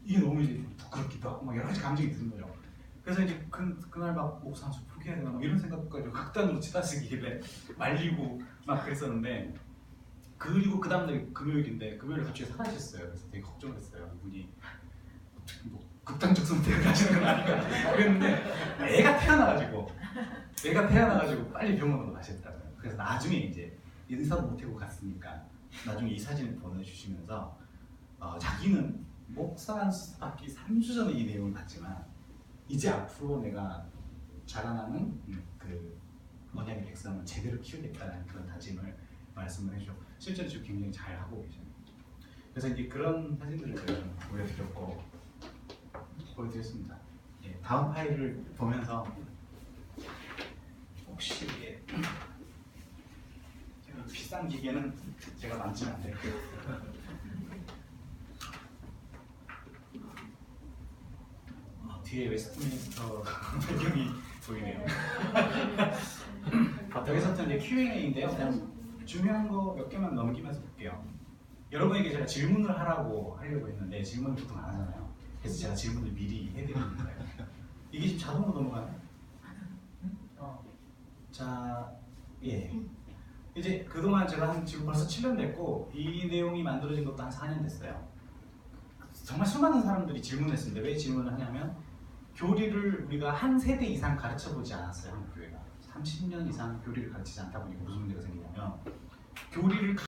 이게 너무 이제 부끄럽기도 하고 막 여러 가지 감정이 드는 거죠. 그래서 이제 그날 막 목사 안수 포기해야 되나 막 이런 생각까지 극단으로 치닫으시길래 말리고 막 그랬었는데 그리고 그 다음날 금요일인데 금요일에 갑자기 사라지셨어요. 그래서 되게 걱정을 했어요. 이분이 뭐 극단적 선택을 하시는 건 아닌가 그랬는데 애가 태어나가지고 빨리 병원으로 가셨다고요. 그래서 나중에 이제 인사도 못하고 갔으니까 나중에 이 사진을 보내주시면서 자기는 목사 안수 받기 3주 전에 이 내용을 봤지만 이제 앞으로 내가 자라나는 그 언약의 백성을 제대로 키우겠다는 그런 다짐을 말씀을 해주고 실제로 지금 굉장히 잘 하고 계십니다. 그래서 이제 그런 사진들을 제가 좀 보여드렸습니다. 예, 다음 파일을 보면서 혹시 비싼 기계는 제가 만지면 안 돼요. 뒤에 웨스트민스터 배경이 보이네요. 여기서부터 이제 Q&A인데요. 그냥 중요한 거 몇 개만 넘기면서 볼게요. 여러분에게 제가 질문을 하려고 했는데 질문을 보통 안 하잖아요. 그래서 제가 질문을 미리 해드리는 거예요. 이게 지금 자동으로 넘어가나요? 자, 예. 이제 그동안 제가 지금 벌써 7년 됐고 이 내용이 만들어진 것도 한 4년 됐어요. 정말 수많은 사람들이 질문했습니다. 왜 질문을 하냐면 교리를 우리가 한 세대 이상 가르쳐 보지 않았어요. 한국 교회가 30년 이상 교리를 가르치지 않다 보니까 무슨 문제가 생기냐면 교리를